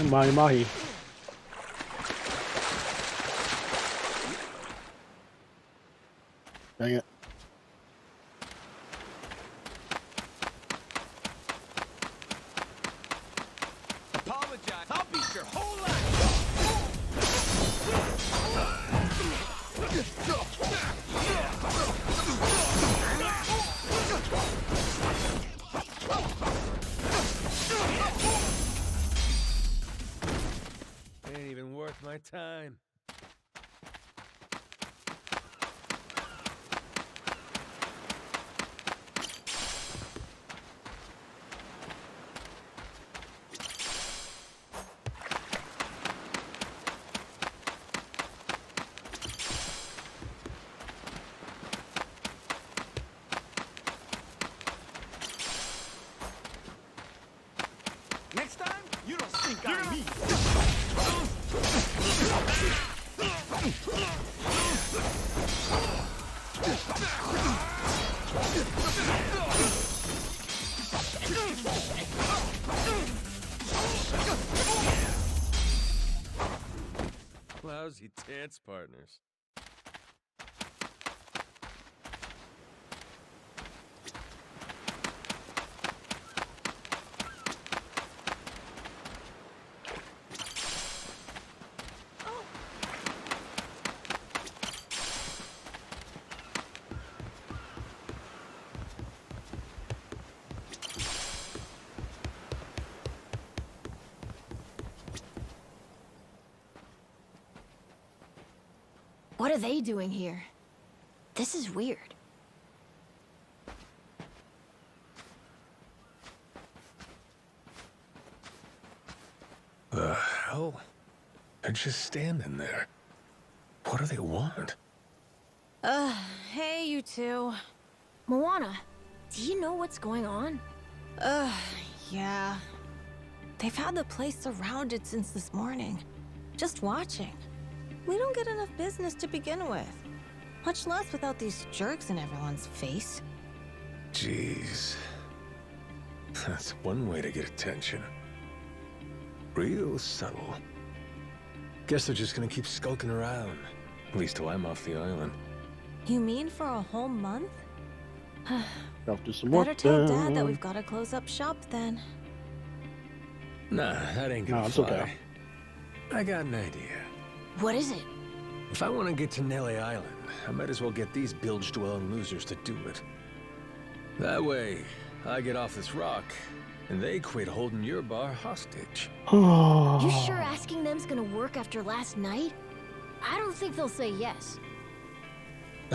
[SPEAKER 1] Mahi mahi. Dang it.
[SPEAKER 8] Apologize. I'll beat your whole life.
[SPEAKER 2] Ain't even worth my time.
[SPEAKER 8] Next time, you don't stink on me.
[SPEAKER 2] Lousy dance partners.
[SPEAKER 3] What are they doing here? This is weird.
[SPEAKER 2] The hell? They're just standing there. What do they want?
[SPEAKER 7] Hey, you two.
[SPEAKER 3] Moana, do you know what's going on?
[SPEAKER 7] Yeah. They've had the place surrounded since this morning. Just watching. We don't get enough business to begin with. Much less without these jerks in everyone's face.
[SPEAKER 2] Jeez. That's one way to get attention. Real subtle. Guess they're just gonna keep skulking around. At least till I'm off the island.
[SPEAKER 7] You mean for a whole month?
[SPEAKER 1] Gotta do some work.
[SPEAKER 7] Better tell Dad that we've got to close up shop then.
[SPEAKER 2] Nah, that ain't gonna
[SPEAKER 1] No, it's
[SPEAKER 2] fly.
[SPEAKER 1] okay.
[SPEAKER 2] I got an idea.
[SPEAKER 3] What is it?
[SPEAKER 2] If I want to get to Nele Island, I might as well get these bilge-dwelling losers to do it. That way, I get off this rock, and they quit holding your bar hostage.
[SPEAKER 3] You sure asking them's gonna work after last night? I don't think they'll say yes.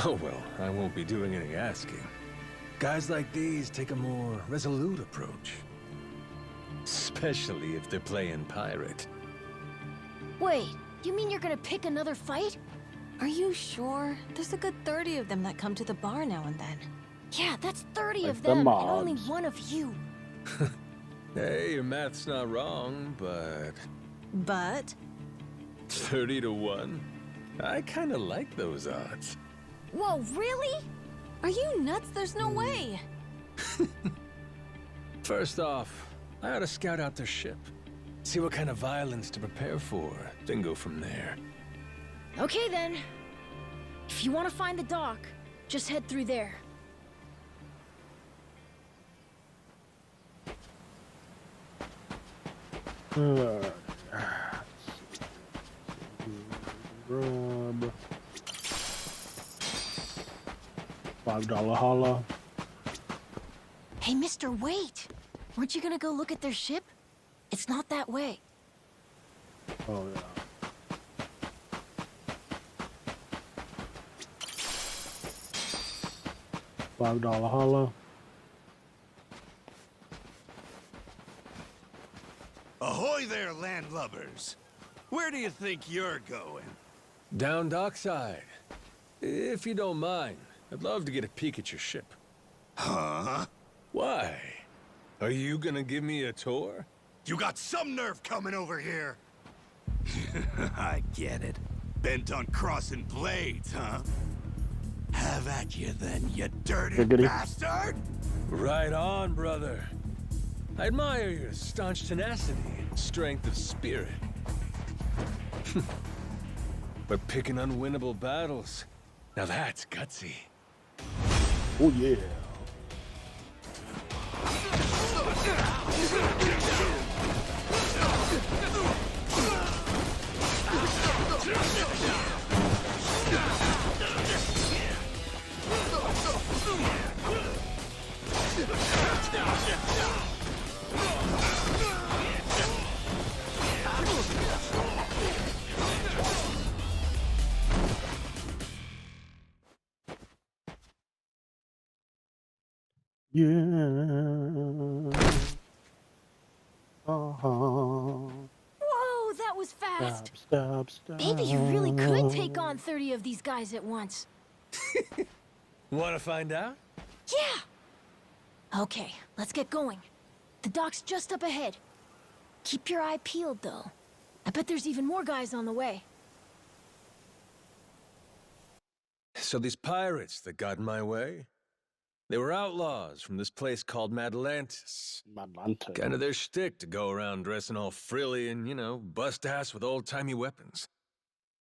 [SPEAKER 2] Oh well, I won't be doing any asking. Guys like these take a more resolute approach. Especially if they're playing pirate.
[SPEAKER 3] Wait, you mean you're gonna pick another fight?
[SPEAKER 7] Are you sure? There's a good 30 of them that come to the bar now and then.
[SPEAKER 3] Yeah, that's 30
[SPEAKER 1] Like
[SPEAKER 3] of
[SPEAKER 1] the
[SPEAKER 3] them, and
[SPEAKER 1] mobs.
[SPEAKER 3] only one of you.
[SPEAKER 2] Hey, your math's not wrong, but
[SPEAKER 7] But
[SPEAKER 2] 30 to 1? I kinda like those odds.
[SPEAKER 3] Whoa, really?
[SPEAKER 7] are you nuts? There's no way.
[SPEAKER 2] First off, I ought to scout out their ship. See what kind of violence to prepare for, then go from there.
[SPEAKER 3] Okay then. If you want to find the dock, just head through there.
[SPEAKER 1] Grub. $5 holla.
[SPEAKER 3] Hey, mister, wait! Weren't you gonna go look at their ship? It's not that way.
[SPEAKER 1] Oh yeah. $5 holla.
[SPEAKER 8] Ahoy there, landlubbers! Where do you think you're going?
[SPEAKER 2] Down dockside. If you don't mind, I'd love to get a peek at your ship.
[SPEAKER 8] Huh?
[SPEAKER 2] Why? Are you gonna give me a tour?
[SPEAKER 8] You got some nerve coming over here! I get it. Bent on crossing blades, huh? Have at you then, you dirty
[SPEAKER 1] Giggity.
[SPEAKER 8] bastard!
[SPEAKER 2] Right on, brother. I admire your staunch tenacity and strength of spirit. But picking unwinnable battles, now that's gutsy.
[SPEAKER 1] Oh yeah. Yeah.
[SPEAKER 3] Whoa, that was fast!
[SPEAKER 1] Stop.
[SPEAKER 3] Maybe you really could take on 30 of these guys at once.
[SPEAKER 2] Wanna find out?
[SPEAKER 3] Yeah! Okay, let's get going. The dock's just up ahead. Keep your eye peeled, though. I bet there's even more guys on the way.
[SPEAKER 2] So these pirates that got in my way, they were outlaws from this place called Madlantis.
[SPEAKER 1] Atlanta.
[SPEAKER 2] Kind of their shtick to go around dressing all frilly and, you know, bust ass with old-timey weapons.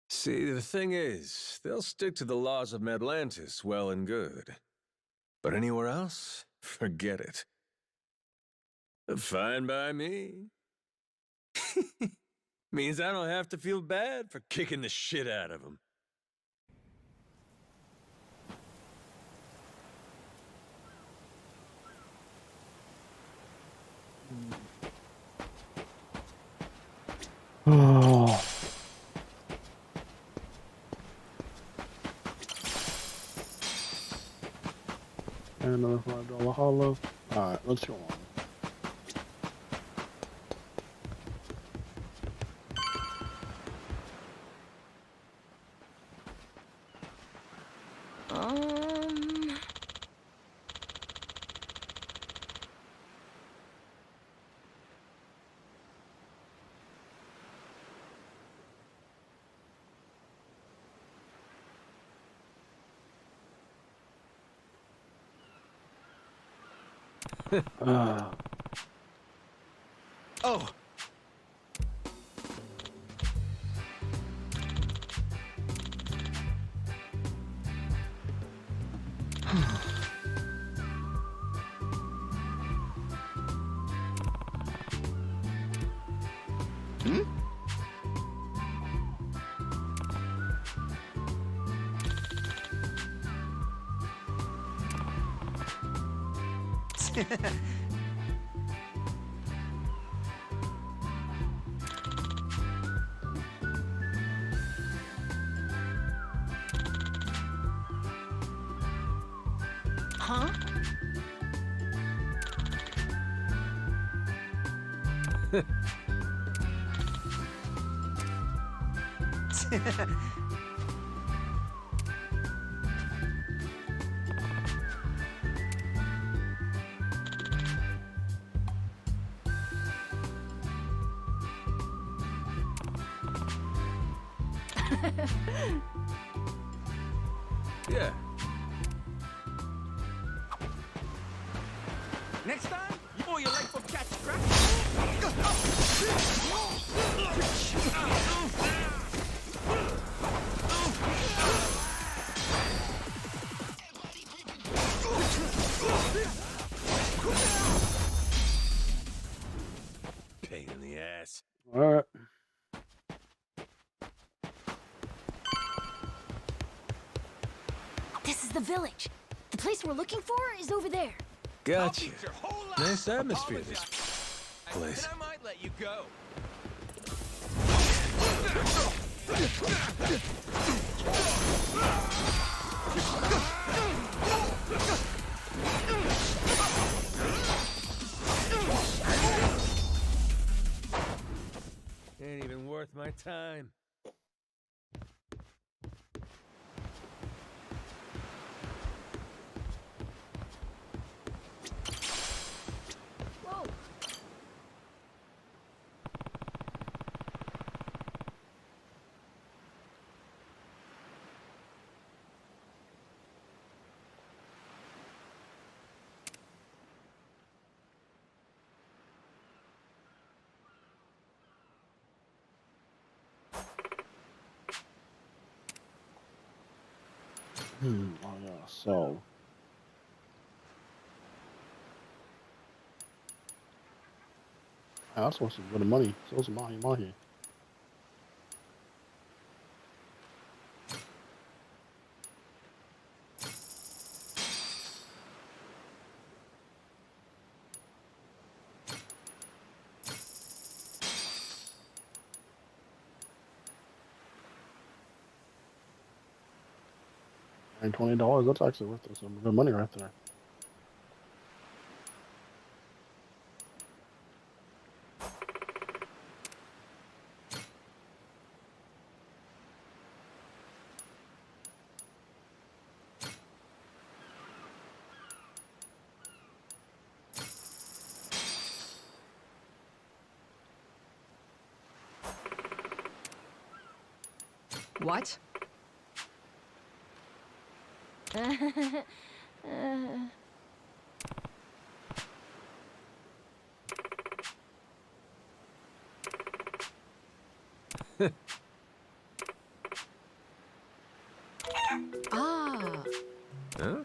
[SPEAKER 2] See, the thing is, they'll stick to the laws of Madlantis well and good. But anywhere else, forget it. Fine by me. Means I don't have to feel bad for kicking the shit out of them.
[SPEAKER 1] Oh. And another $5 hollow. Alright, let's go on.
[SPEAKER 8] Oh! Hmm?
[SPEAKER 3] Huh?
[SPEAKER 2] Yeah.
[SPEAKER 8] Next time, oh, you like for catch crap?
[SPEAKER 2] Pain in the ass.
[SPEAKER 1] Alright.
[SPEAKER 3] This is the village. The place we're looking for is over there.
[SPEAKER 2] Gotcha. Nice atmosphere, this place.
[SPEAKER 8] I might let you go.
[SPEAKER 2] Ain't even worth my time.
[SPEAKER 3] Whoa.
[SPEAKER 1] Oh yeah, so. That's what's a bit of money. So some money. And $20, that's actually worth some good money right there.
[SPEAKER 9] What? Ah.
[SPEAKER 2] Huh?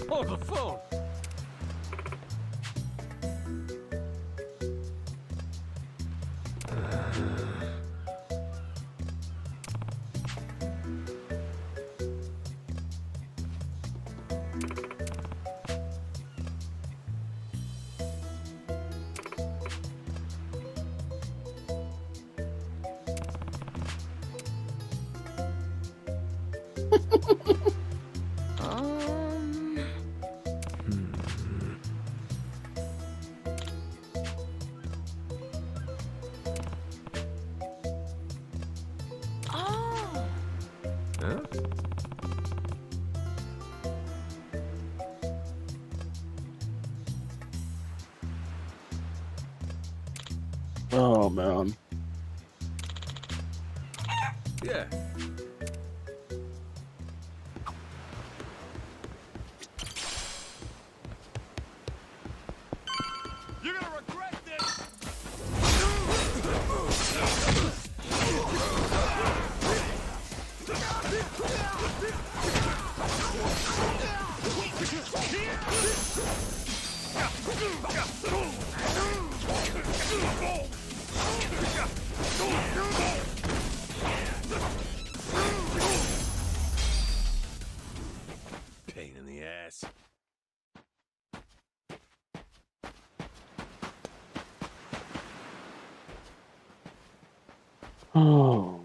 [SPEAKER 2] Hold the phone.
[SPEAKER 3] Oh.
[SPEAKER 2] Huh?
[SPEAKER 1] Oh man.
[SPEAKER 2] Yeah.
[SPEAKER 8] You're gonna regret this!
[SPEAKER 2] Pain in the ass.
[SPEAKER 1] Oh.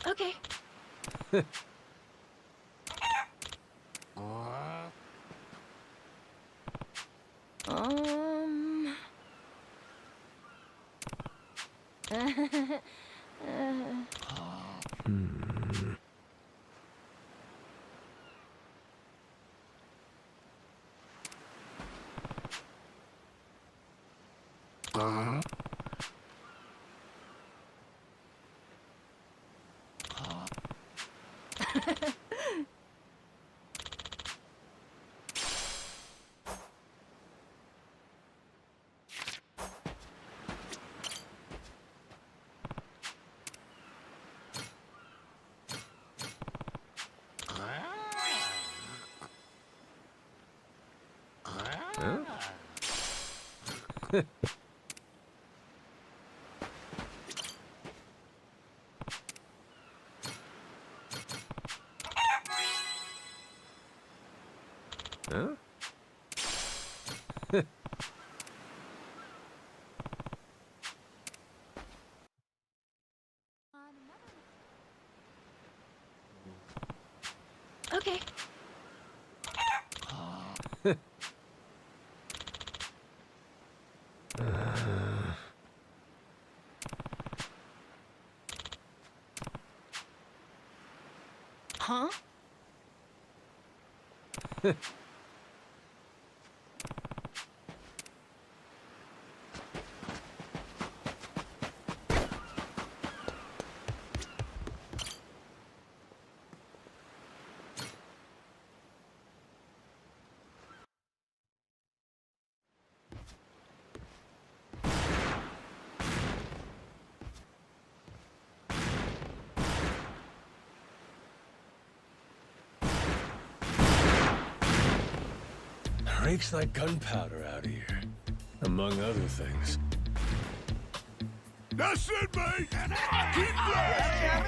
[SPEAKER 3] Okay. Um.
[SPEAKER 2] Huh?
[SPEAKER 3] Okay. Huh?
[SPEAKER 2] Reeks like gunpowder out here, among other things.
[SPEAKER 8] That's it, mate! Keep blowing!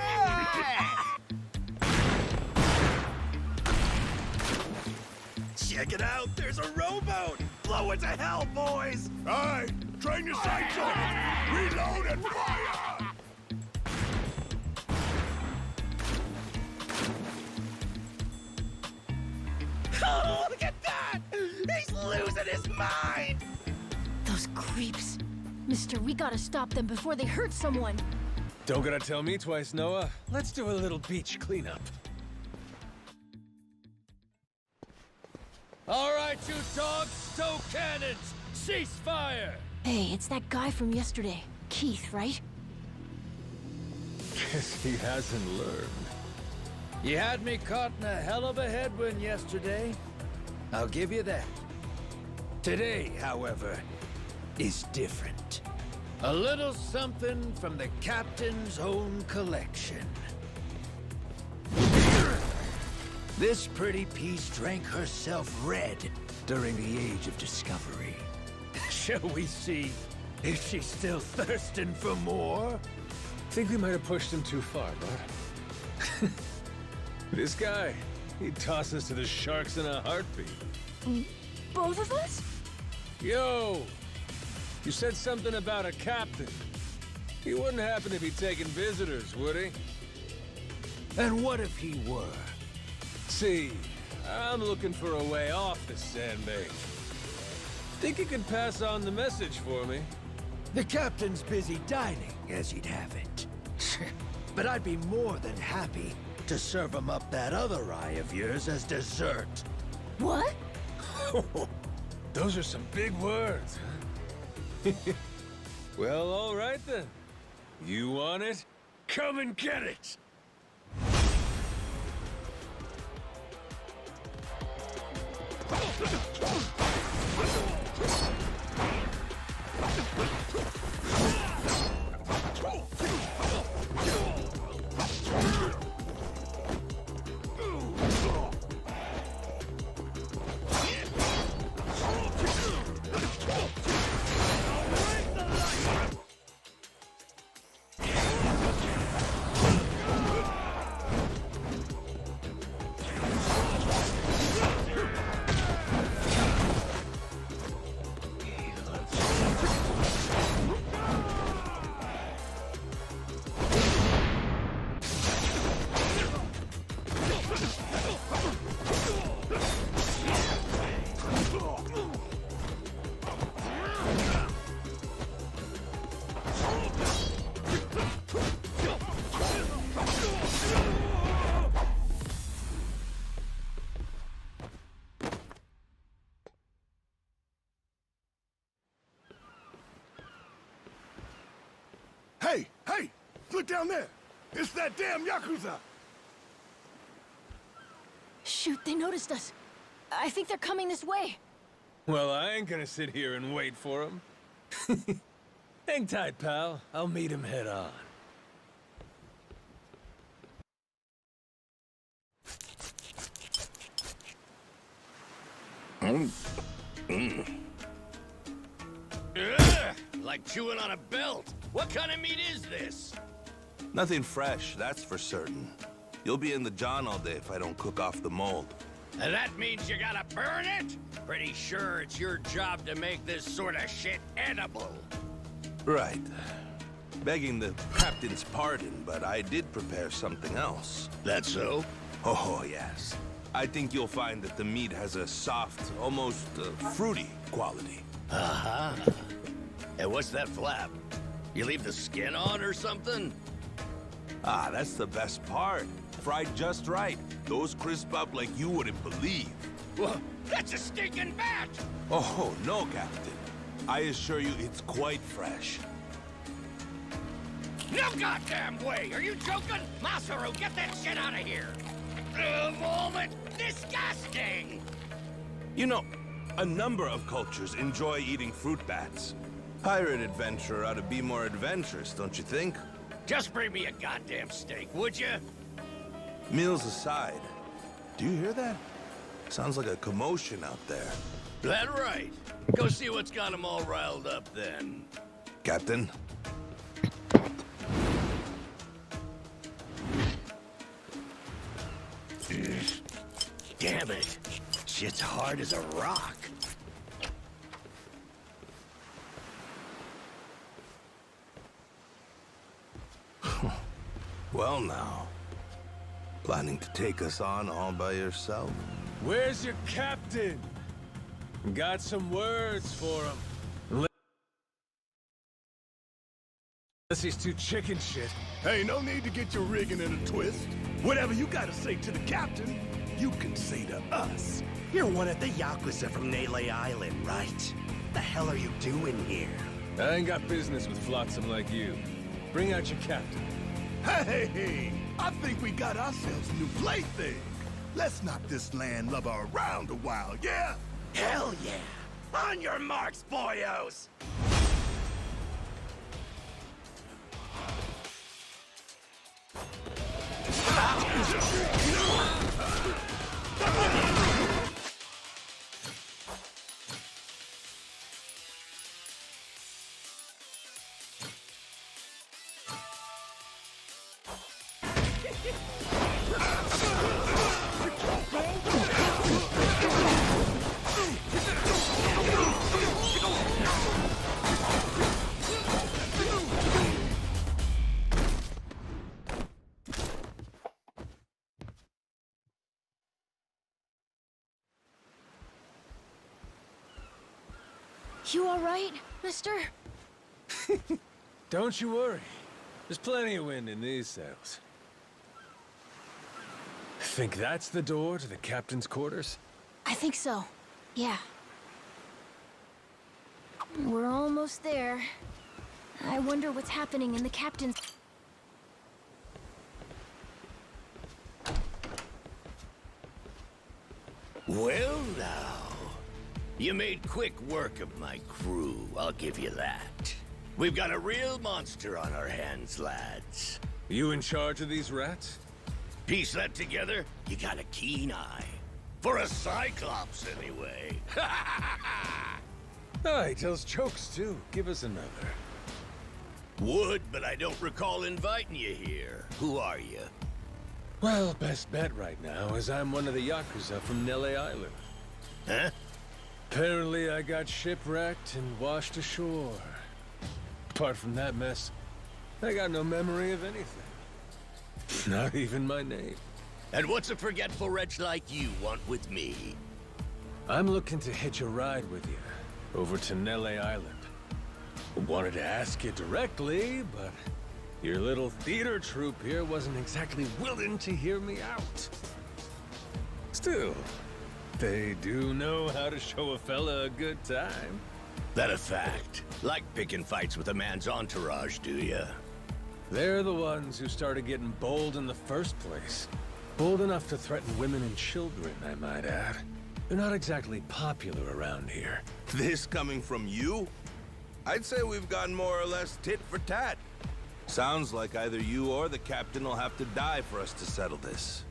[SPEAKER 8] Check it out! There's a rowboat! Blow it to hell, boys! Aye! Train your sights on it! Reload and fire! Oh, look at that! He's losing his mind!
[SPEAKER 3] Those creeps. Mister, we gotta stop them before they hurt someone.
[SPEAKER 2] Don't gotta tell me twice, Noah. Let's do a little beach cleanup.
[SPEAKER 4] All right, you dogs, stow cannons! Cease fire!
[SPEAKER 3] Hey, it's that guy from yesterday. Keith, right?
[SPEAKER 2] Guess he hasn't learned.
[SPEAKER 4] You had me caught in a hell of a headwind yesterday. I'll give you that. Today, however, is different. A little something from the captain's own collection. This pretty piece drank herself red during the Age of Discovery. Shall we see
[SPEAKER 2] Is she still thirsting for more? Think we might have pushed him too far, bud. This guy, he'd toss us to the sharks in a heartbeat.
[SPEAKER 3] Both of us?
[SPEAKER 2] Yo! You said something about a captain. He wouldn't happen to be taking visitors, would he? And what if he were? See, I'm looking for a way off this sandbag. Think you could pass on the message for me?
[SPEAKER 10] The captain's busy dining, as he'd have it. But I'd be more than happy to serve him up that other eye of yours as dessert.
[SPEAKER 3] What?
[SPEAKER 2] Those are some big words, huh? Well, all right then. You want it? Come and get it!
[SPEAKER 8] Hey, hey! Look down there! It's that damn Yakuza!
[SPEAKER 3] Shoot, they noticed us. I think they're coming this way.
[SPEAKER 2] Well, I ain't gonna sit here and wait for him. Hang tight, pal. I'll meet him head on.
[SPEAKER 11] Ugh, like chewing on a belt. What kind of meat is this?
[SPEAKER 6] Nothing fresh, that's for certain. You'll be in the John all day if I don't cook off the mold.
[SPEAKER 11] And that means you gotta burn it? Pretty sure it's your job to make this sort of shit edible.
[SPEAKER 6] Right. Begging the captain's pardon, but I did prepare something else.
[SPEAKER 11] That so?
[SPEAKER 6] Oh, yes. I think you'll find that the meat has a soft, almost fruity quality.
[SPEAKER 11] Uh-huh. And what's that flap? You leave the skin on or something?
[SPEAKER 6] Ah, that's the best part. Fried just right. Those crisp up like you wouldn't believe.
[SPEAKER 11] Well, that's a stinking bat!
[SPEAKER 6] Oh, no, Captain. I assure you it's quite fresh.
[SPEAKER 11] No goddamn way! Are you joking? Masaru, get that shit out of here! Vomit! Disgusting!
[SPEAKER 6] You know, a number of cultures enjoy eating fruit bats. Pirate adventurer ought to be more adventurous, don't you think?
[SPEAKER 11] Just bring me a goddamn steak, would you?
[SPEAKER 6] Meals aside, do you hear that? Sounds like a commotion out there.
[SPEAKER 11] That right. Go see what's got them all riled up then.
[SPEAKER 6] Captain?
[SPEAKER 11] Damn it. Shit's hard as a rock.
[SPEAKER 6] Well now. Planning to take us on all by yourself?
[SPEAKER 2] Where's your captain? Got some words for him. Unless he's too chicken shit.
[SPEAKER 8] Hey, no need to get your rigging in a twist. Whatever you gotta say to the captain, you can say to us.
[SPEAKER 10] You're one of the Yakuza from Nele Island, right? The hell are you doing here?
[SPEAKER 2] I ain't got business with flotsam like you. Bring out your captain.
[SPEAKER 8] Hey, I think we got ourselves a new plaything. Let's knock this landlubber around a while, yeah?
[SPEAKER 10] Hell yeah! On your marks, boyos!
[SPEAKER 3] You all right, mister?
[SPEAKER 2] Don't you worry. There's plenty of wind in these sails. Think that's the door to the captain's quarters?
[SPEAKER 3] I think so. Yeah. We're almost there. I wonder what's happening in the captain's...
[SPEAKER 11] Well, now. You made quick work of my crew, I'll give you that. We've got a real monster on our hands, lads.
[SPEAKER 2] You in charge of these rats?
[SPEAKER 11] Piece that together, you got a keen eye. For a Cyclops, anyway.
[SPEAKER 2] Oh, he tells jokes, too. Give us another.
[SPEAKER 11] Would, but I don't recall inviting you here. Who are you?
[SPEAKER 2] Well, best bet right now is I'm one of the Yakuza from Nele Island.
[SPEAKER 11] Huh?
[SPEAKER 2] Apparently I got shipwrecked and washed ashore. Apart from that mess, I got no memory of anything. Not even my name.
[SPEAKER 11] And what's a forgetful wretch like you want with me?
[SPEAKER 2] I'm looking to hitch a ride with you over to Nele Island. Wanted to ask you directly, but your little theater troupe here wasn't exactly willing to hear me out. Still, they do know how to show a fella a good time.
[SPEAKER 11] That a fact? Like picking fights with a man's entourage, do ya?
[SPEAKER 2] They're the ones who started getting bold in the first place. Bold enough to threaten women and children, I might add. They're not exactly popular around here.
[SPEAKER 6] This coming from you? I'd say we've gotten more or less tit for tat. Sounds like either you or the captain will have to die for us to settle this.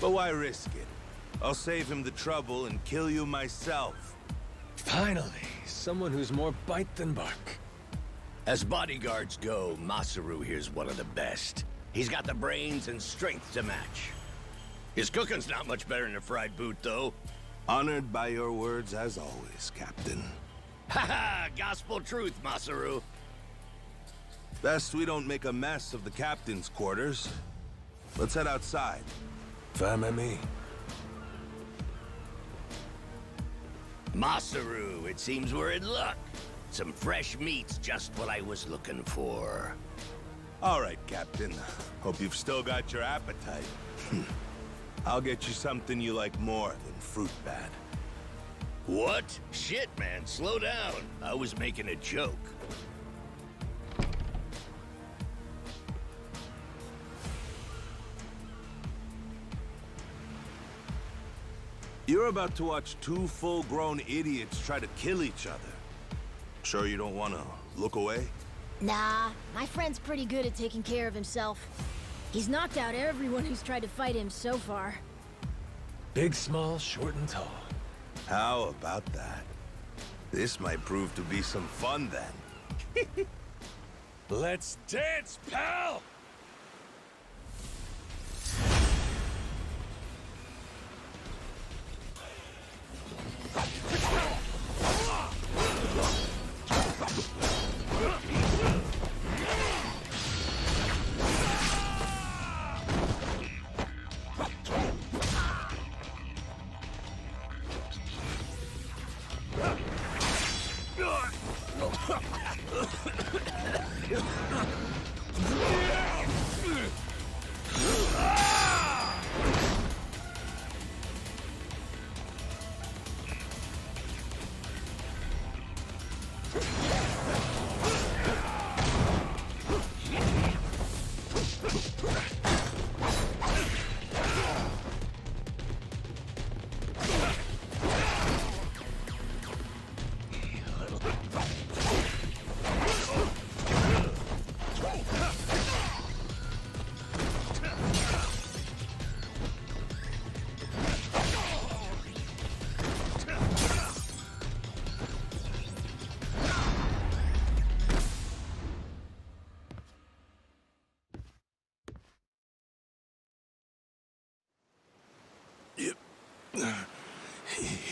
[SPEAKER 6] But why risk it? I'll save him the trouble and kill you myself.
[SPEAKER 2] Finally, someone who's more bite than bark.
[SPEAKER 11] As bodyguards go, Masaru here's one of the best. He's got the brains and strength to match. His cooking's not much better than a fried boot, though.
[SPEAKER 6] Honored by your words as always, Captain.
[SPEAKER 11] Haha, gospel truth, Masaru.
[SPEAKER 6] Best we don't make a mess of the captain's quarters. Let's head outside.
[SPEAKER 2] Fine by me.
[SPEAKER 11] Masaru, it seems we're in luck. Some fresh meat's just what I was looking for.
[SPEAKER 6] All right, Captain. Hope you've still got your appetite. I'll get you something you like more than fruit bat.
[SPEAKER 11] What? Shit, man, slow down. I was making a joke.
[SPEAKER 6] You're about to watch two full-grown idiots try to kill each other. Sure you don't want to look away?
[SPEAKER 3] Nah, my friend's pretty good at taking care of himself. He's knocked out everyone who's tried to fight him so far.
[SPEAKER 2] Big, small, short, and tall.
[SPEAKER 6] How about that? This might prove to be some fun then.
[SPEAKER 2] Let's dance, pal!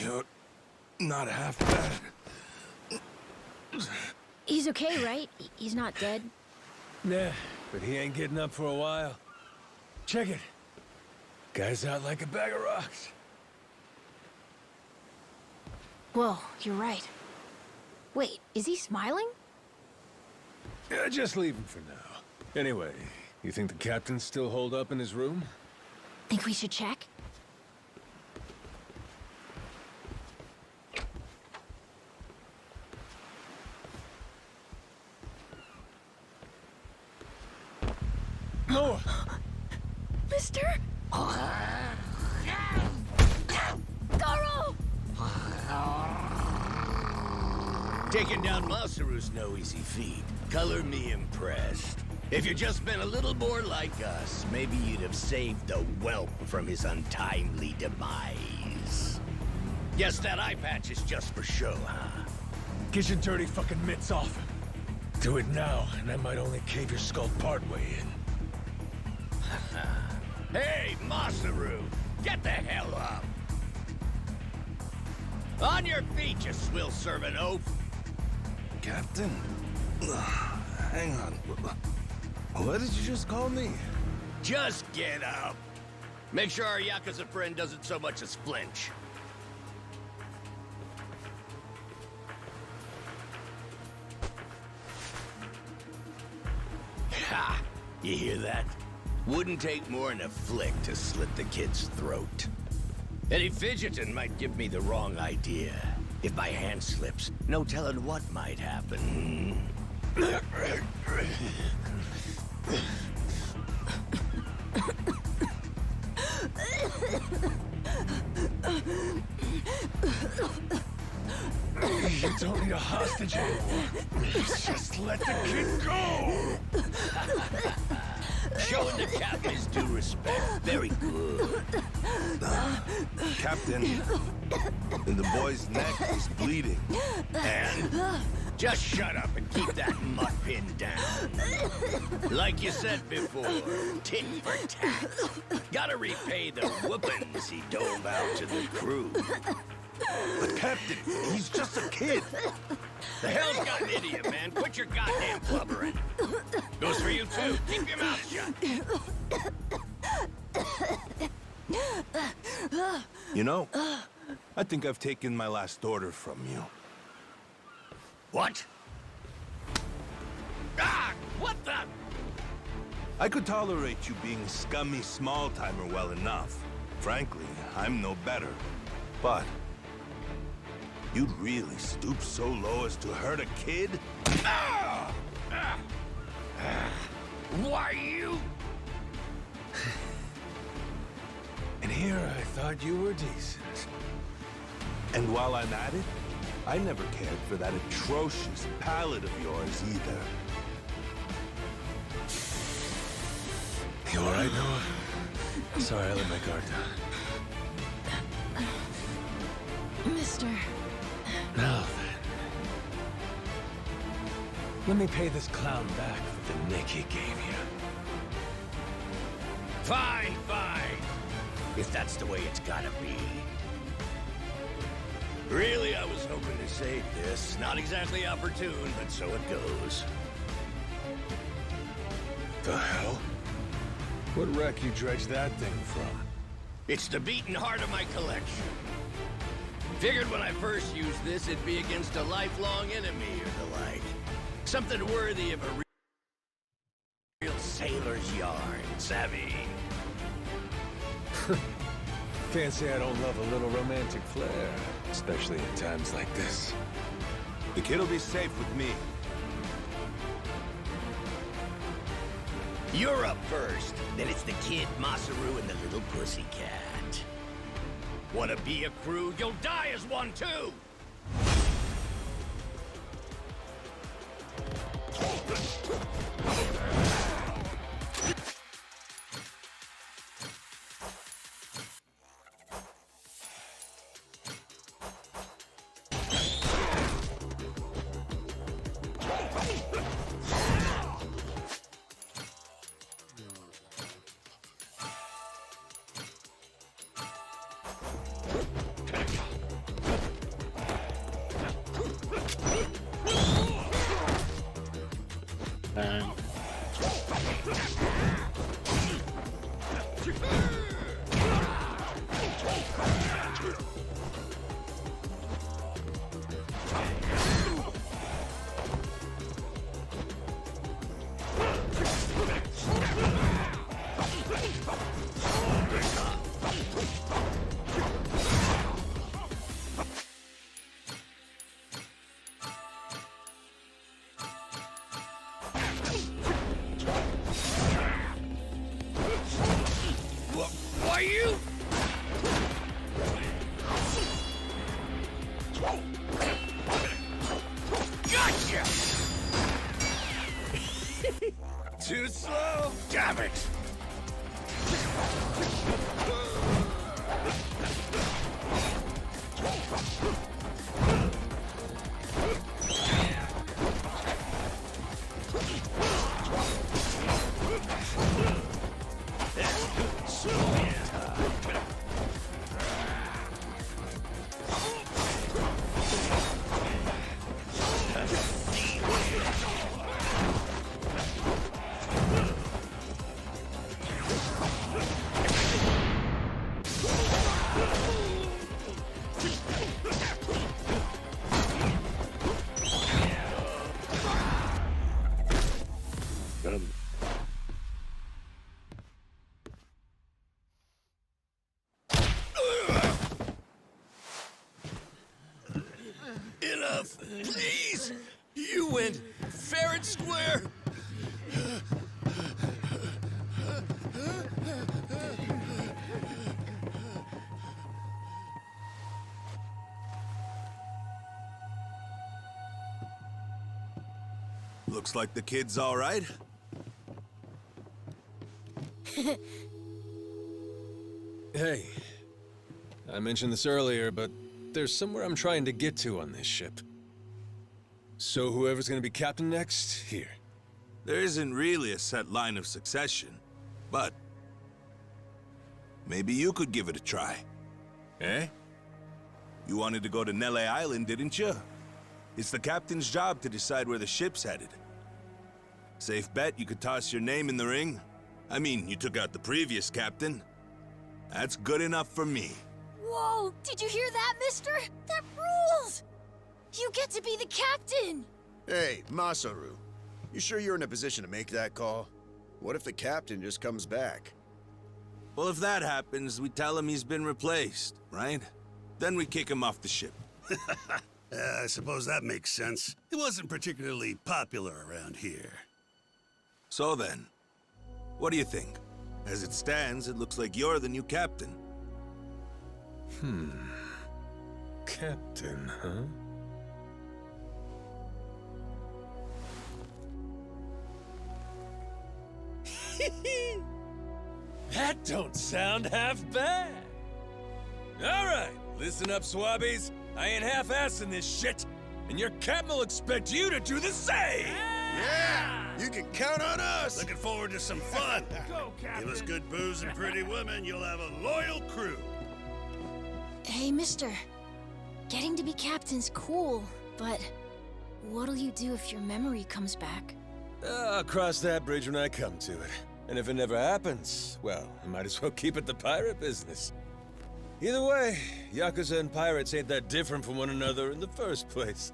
[SPEAKER 6] You're not half bad.
[SPEAKER 3] He's okay, right? He's not dead?
[SPEAKER 2] Nah, but he ain't getting up for a while. Check it. Guy's out like a bag of rocks.
[SPEAKER 3] Whoa, you're right. Wait, is he smiling?
[SPEAKER 2] Yeah, just leave him for now. Anyway, you think the captain's still holed up in his room?
[SPEAKER 3] Think we should check?
[SPEAKER 2] No!
[SPEAKER 3] Mister? Garo!
[SPEAKER 11] Taking down Masaru's no easy feat. Color me impressed. If you'd just been a little more like us, maybe you'd have saved the whelp from his untimely demise. Guess that eye patch is just for show, huh?
[SPEAKER 2] Get your dirty fucking mitts off him. Do it now, and I might only cave your skull partway in.
[SPEAKER 11] Hey, Masaru! Get the hell up! On your feet, you swill-serving oaf!
[SPEAKER 6] Captain? Hang on. What did you just call me?
[SPEAKER 11] Just get up! Make sure our Yakuza friend doesn't so much as flinch. Ha! You hear that? Wouldn't take more than a flick to slit the kid's throat. Any fidgeting might give me the wrong idea. If my hand slips, no telling what might happen.
[SPEAKER 2] You don't need a hostage anymore. Just let the kid go!
[SPEAKER 11] Showing the captain his due respect. Very good.
[SPEAKER 6] Captain, the boy's neck is bleeding.
[SPEAKER 11] And just shut up and keep that mutt pinned down. Like you said before, tit for tat. Gotta repay the whoopings he doled out to the crew.
[SPEAKER 6] But Captain, he's just a kid.
[SPEAKER 11] The hell's gotten into you, man? Quit your goddamn blubbering. Goes for you, too. Keep your mouth shut.
[SPEAKER 6] You know, I think I've taken my last order from you.
[SPEAKER 11] What? Ah! What the?
[SPEAKER 6] I could tolerate you being scummy small-timer well enough. Frankly, I'm no better. But you'd really stoop so low as to hurt a kid?
[SPEAKER 11] Why you?
[SPEAKER 2] And here I thought you were decent.
[SPEAKER 6] And while I'm at it, I never cared for that atrocious palate of yours either.
[SPEAKER 2] You all right, Noah? Sorry, I let my guard down.
[SPEAKER 3] Mister.
[SPEAKER 2] Now then. Let me pay this clown back for the nick he gave you.
[SPEAKER 11] Fine, fine. If that's the way it's gotta be. Really, I was hoping to save this. Not exactly opportune, but so it goes.
[SPEAKER 2] The hell? What wreck you dredged that thing from?
[SPEAKER 11] It's the beating heart of my collection. Figured when I first used this, it'd be against a lifelong enemy or the like. Something worthy of a real sailor's yarn, savvy?
[SPEAKER 2] Can't say I don't love a little romantic flair, especially in times like this.
[SPEAKER 6] The kid'll be safe with me.
[SPEAKER 11] You're up first, then it's the kid, Masaru, and the little pussycat. Wanna be a crew? You'll die as one, too! You! Gotcha!
[SPEAKER 6] Too slow.
[SPEAKER 11] Damn it! Enough, please! You went fair and square!
[SPEAKER 6] Looks like the kid's all right.
[SPEAKER 2] Hey, I mentioned this earlier, but there's somewhere I'm trying to get to on this ship. So whoever's gonna be captain next, here.
[SPEAKER 6] There isn't really a set line of succession, but maybe you could give it a try.
[SPEAKER 2] Eh?
[SPEAKER 6] You wanted to go to Nele Island, didn't you? It's the captain's job to decide where the ship's headed. Safe bet you could toss your name in the ring. I mean, you took out the previous captain. That's good enough for me.
[SPEAKER 3] Whoa, did you hear that, mister? That rules! You get to be the captain!
[SPEAKER 12] Hey, Masaru. You sure you're in a position to make that call? What if the captain just comes back?
[SPEAKER 6] Well, if that happens, we tell him he's been replaced, right? Then we kick him off the ship.
[SPEAKER 8] I suppose that makes sense. It wasn't particularly popular around here.
[SPEAKER 6] So then, what do you think? As it stands, it looks like you're the new captain.
[SPEAKER 2] Captain, huh? That don't sound half bad. All right, listen up, swabbies. I ain't half-assing this shit, and your captain will expect you to do the same.
[SPEAKER 12] Yeah! You can count on us!
[SPEAKER 8] Looking forward to some fun.
[SPEAKER 2] Go, Captain.
[SPEAKER 8] Give us good booze and pretty women, you'll have a loyal crew.
[SPEAKER 3] Hey, mister. Getting to be captain's cool, but what'll you do if your memory comes back?
[SPEAKER 2] I'll cross that bridge when I come to it. And if it never happens, well, I might as well keep it the pirate business. Either way, Yakuza and pirates ain't that different from one another in the first place.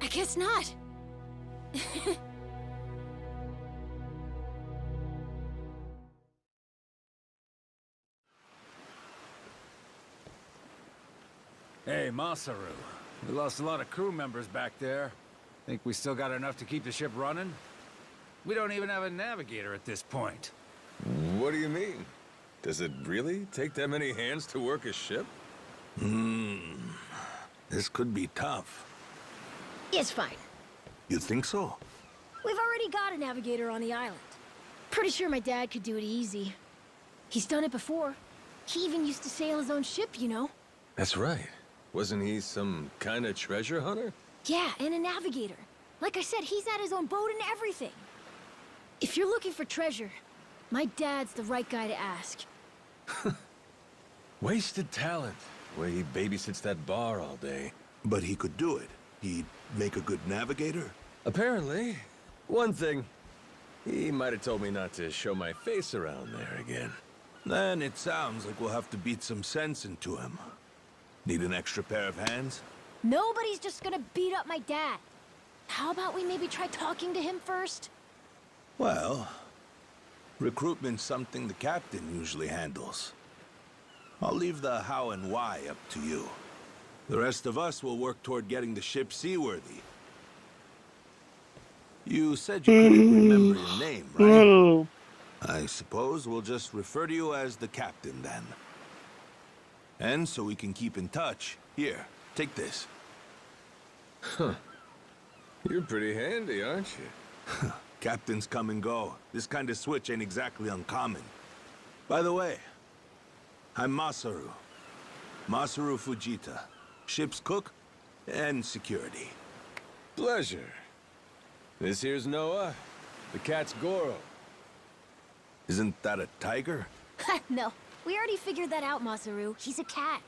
[SPEAKER 3] I guess not.
[SPEAKER 13] Hey, Masaru. We lost a lot of crew members back there. Think we still got enough to keep the ship running? We don't even have a navigator at this point.
[SPEAKER 2] What do you mean? Does it really take that many hands to work a ship?
[SPEAKER 6] This could be tough.
[SPEAKER 3] It's fine.
[SPEAKER 6] You think so?
[SPEAKER 3] We've already got a navigator on the island. Pretty sure my dad could do it easy. He's done it before. He even used to sail his own ship, you know?
[SPEAKER 2] That's right. Wasn't he some kind of treasure hunter?
[SPEAKER 3] Yeah, and a navigator. Like I said, he's had his own boat and everything. If you're looking for treasure, my dad's the right guy to ask.
[SPEAKER 2] Wasted talent. Way he babysits that bar all day.
[SPEAKER 6] But he could do it. He'd make a good navigator.
[SPEAKER 2] Apparently. One thing. He might have told me not to show my face around there again.
[SPEAKER 6] Then it sounds like we'll have to beat some sense into him. Need an extra pair of hands?
[SPEAKER 3] Nobody's just gonna beat up my dad. How about we maybe try talking to him first?
[SPEAKER 6] Well, recruitment's something the captain usually handles. I'll leave the how and why up to you. The rest of us will work toward getting the ship seaworthy. You said you couldn't remember your name, right? I suppose we'll just refer to you as the captain then. And so we can keep in touch. Here, take this.
[SPEAKER 2] Huh. You're pretty handy, aren't you?
[SPEAKER 6] Captains come and go. This kind of switch ain't exactly uncommon. By the way, I'm Masaru. Masaru Fujita. Ship's cook and security.
[SPEAKER 2] Pleasure. This here's Noah. The cat's Goro.
[SPEAKER 6] Isn't that a tiger?
[SPEAKER 3] No, we already figured that out, Masaru. He's a cat.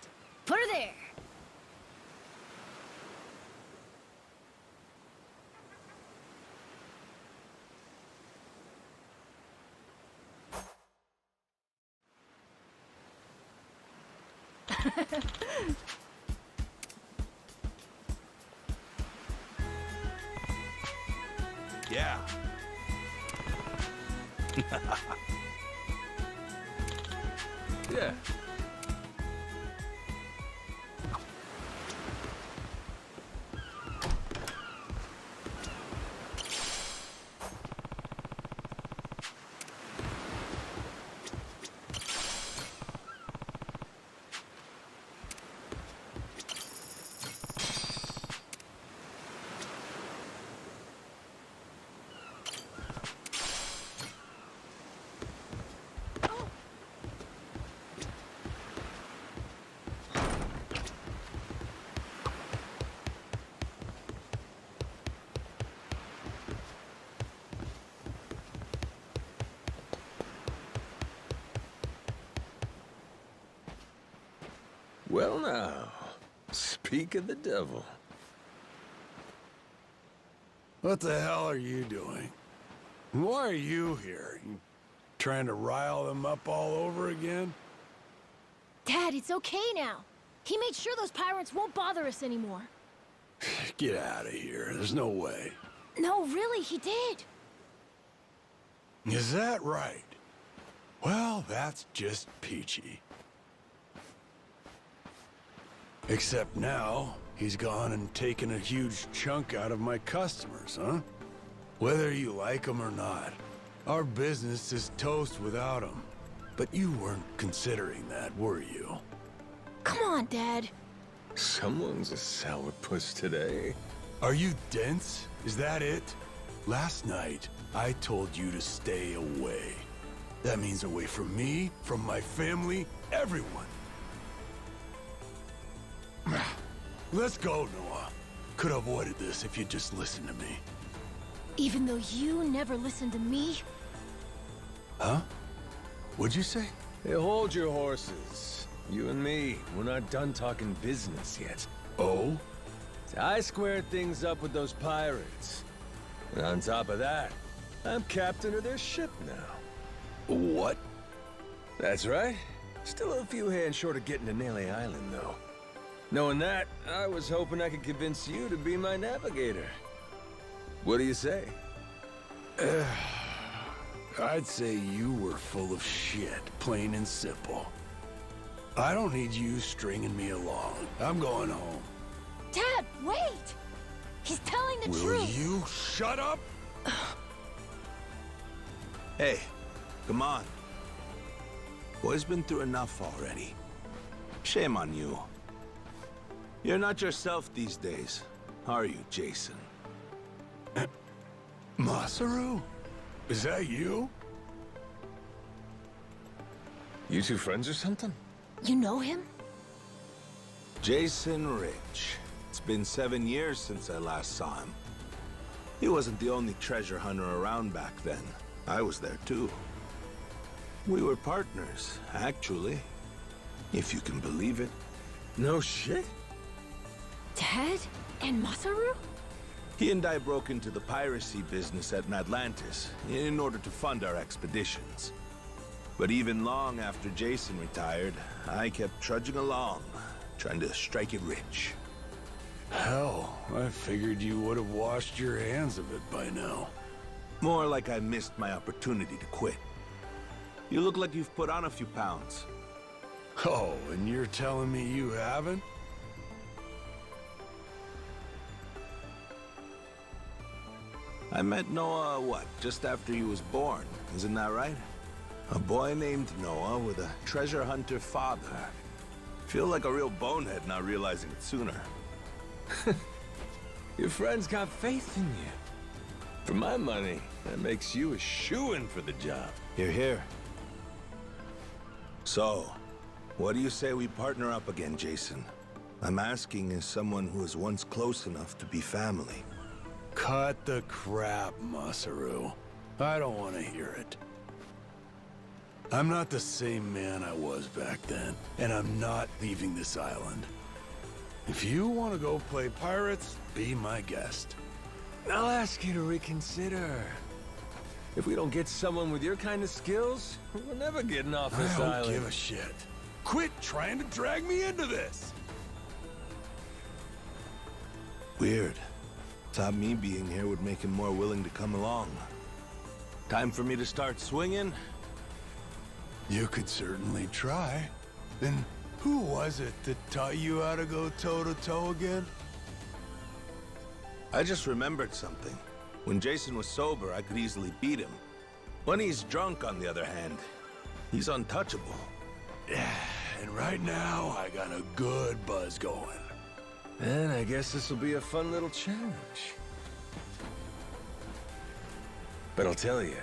[SPEAKER 3] Put her there.
[SPEAKER 6] Yeah.
[SPEAKER 2] Yeah. Well now, speak of the devil.
[SPEAKER 5] What the hell are you doing? Why are you here? You trying to rile them up all over again?
[SPEAKER 3] Dad, it's okay now. He made sure those pirates won't bother us anymore.
[SPEAKER 5] Get out of here. There's no way.
[SPEAKER 3] No, really, he did.
[SPEAKER 5] Is that right? Well, that's just peachy. Except now, he's gone and taken a huge chunk out of my customers, huh? Whether you like them or not, our business is toast without him. But you weren't considering that, were you?
[SPEAKER 3] Come on, Dad.
[SPEAKER 2] Someone's a sourpuss today.
[SPEAKER 5] Are you dense? Is that it? Last night, I told you to stay away. That means away from me, from my family, everyone. Let's go, Noah. Could have avoided this if you'd just listened to me.
[SPEAKER 3] Even though you never listened to me?
[SPEAKER 5] Huh? What'd you say?
[SPEAKER 2] Hey, hold your horses. You and me, we're not done talking business yet.
[SPEAKER 5] Oh?
[SPEAKER 2] I squared things up with those pirates. And on top of that, I'm captain of their ship now.
[SPEAKER 5] What?
[SPEAKER 2] That's right. Still a few hands short of getting to Nele Island, though. Knowing that, I was hoping I could convince you to be my navigator. What do you say?
[SPEAKER 5] I'd say you were full of shit, plain and simple. I don't need you stringing me along. I'm going home.
[SPEAKER 3] Dad, wait! He's telling the
[SPEAKER 5] Will
[SPEAKER 3] truth.
[SPEAKER 5] you shut up?
[SPEAKER 6] Hey, come on. Boy's been through enough already. Shame on you. You're not yourself these days, are you, Jason?
[SPEAKER 5] Masaru? Is that you?
[SPEAKER 2] You two friends or something?
[SPEAKER 3] You know him?
[SPEAKER 6] Jason Rich. It's been 7 years since I last saw him. He wasn't the only treasure hunter around back then. I was there too. We were partners, actually. If you can believe it.
[SPEAKER 2] No shit?
[SPEAKER 3] Dad and Masaru?
[SPEAKER 6] He and I broke into the piracy business at Atlantis in order to fund our expeditions. But even long after Jason retired, I kept trudging along, trying to strike it rich.
[SPEAKER 5] Hell, I figured you would have washed your hands of it by now.
[SPEAKER 6] More like I missed my opportunity to quit. You look like you've put on a few pounds.
[SPEAKER 5] Oh, and you're telling me you haven't?
[SPEAKER 6] I met Noah, what, just after he was born, isn't that right? A boy named Noah with a treasure hunter father. Feel like a real bonehead not realizing it sooner.
[SPEAKER 2] Your friend's got faith in you. For my money, that makes you a shoo-in for the job.
[SPEAKER 6] You're here. So, what do you say we partner up again, Jason? I'm asking as someone who was once close enough to be family.
[SPEAKER 5] Cut the crap, Masaru. I don't want to hear it. I'm not the same man I was back then, and I'm not leaving this island. If you want to go play pirates, be my guest.
[SPEAKER 2] I'll ask you to reconsider. If we don't get someone with your kind of skills, we're never getting off this
[SPEAKER 5] I
[SPEAKER 2] island.
[SPEAKER 5] don't give a shit. Quit trying to drag me into this!
[SPEAKER 6] Weird. Thought me being here would make him more willing to come along. Time for me to start swinging?
[SPEAKER 5] You could certainly try. And who was it that taught you how to go toe-to-toe again?
[SPEAKER 6] I just remembered something. When Jason was sober, I could easily beat him. When he's drunk, on the other hand, he's untouchable.
[SPEAKER 5] Yeah, and right now, I got a good buzz going.
[SPEAKER 2] And I guess this will be a fun little challenge. But I'll tell you,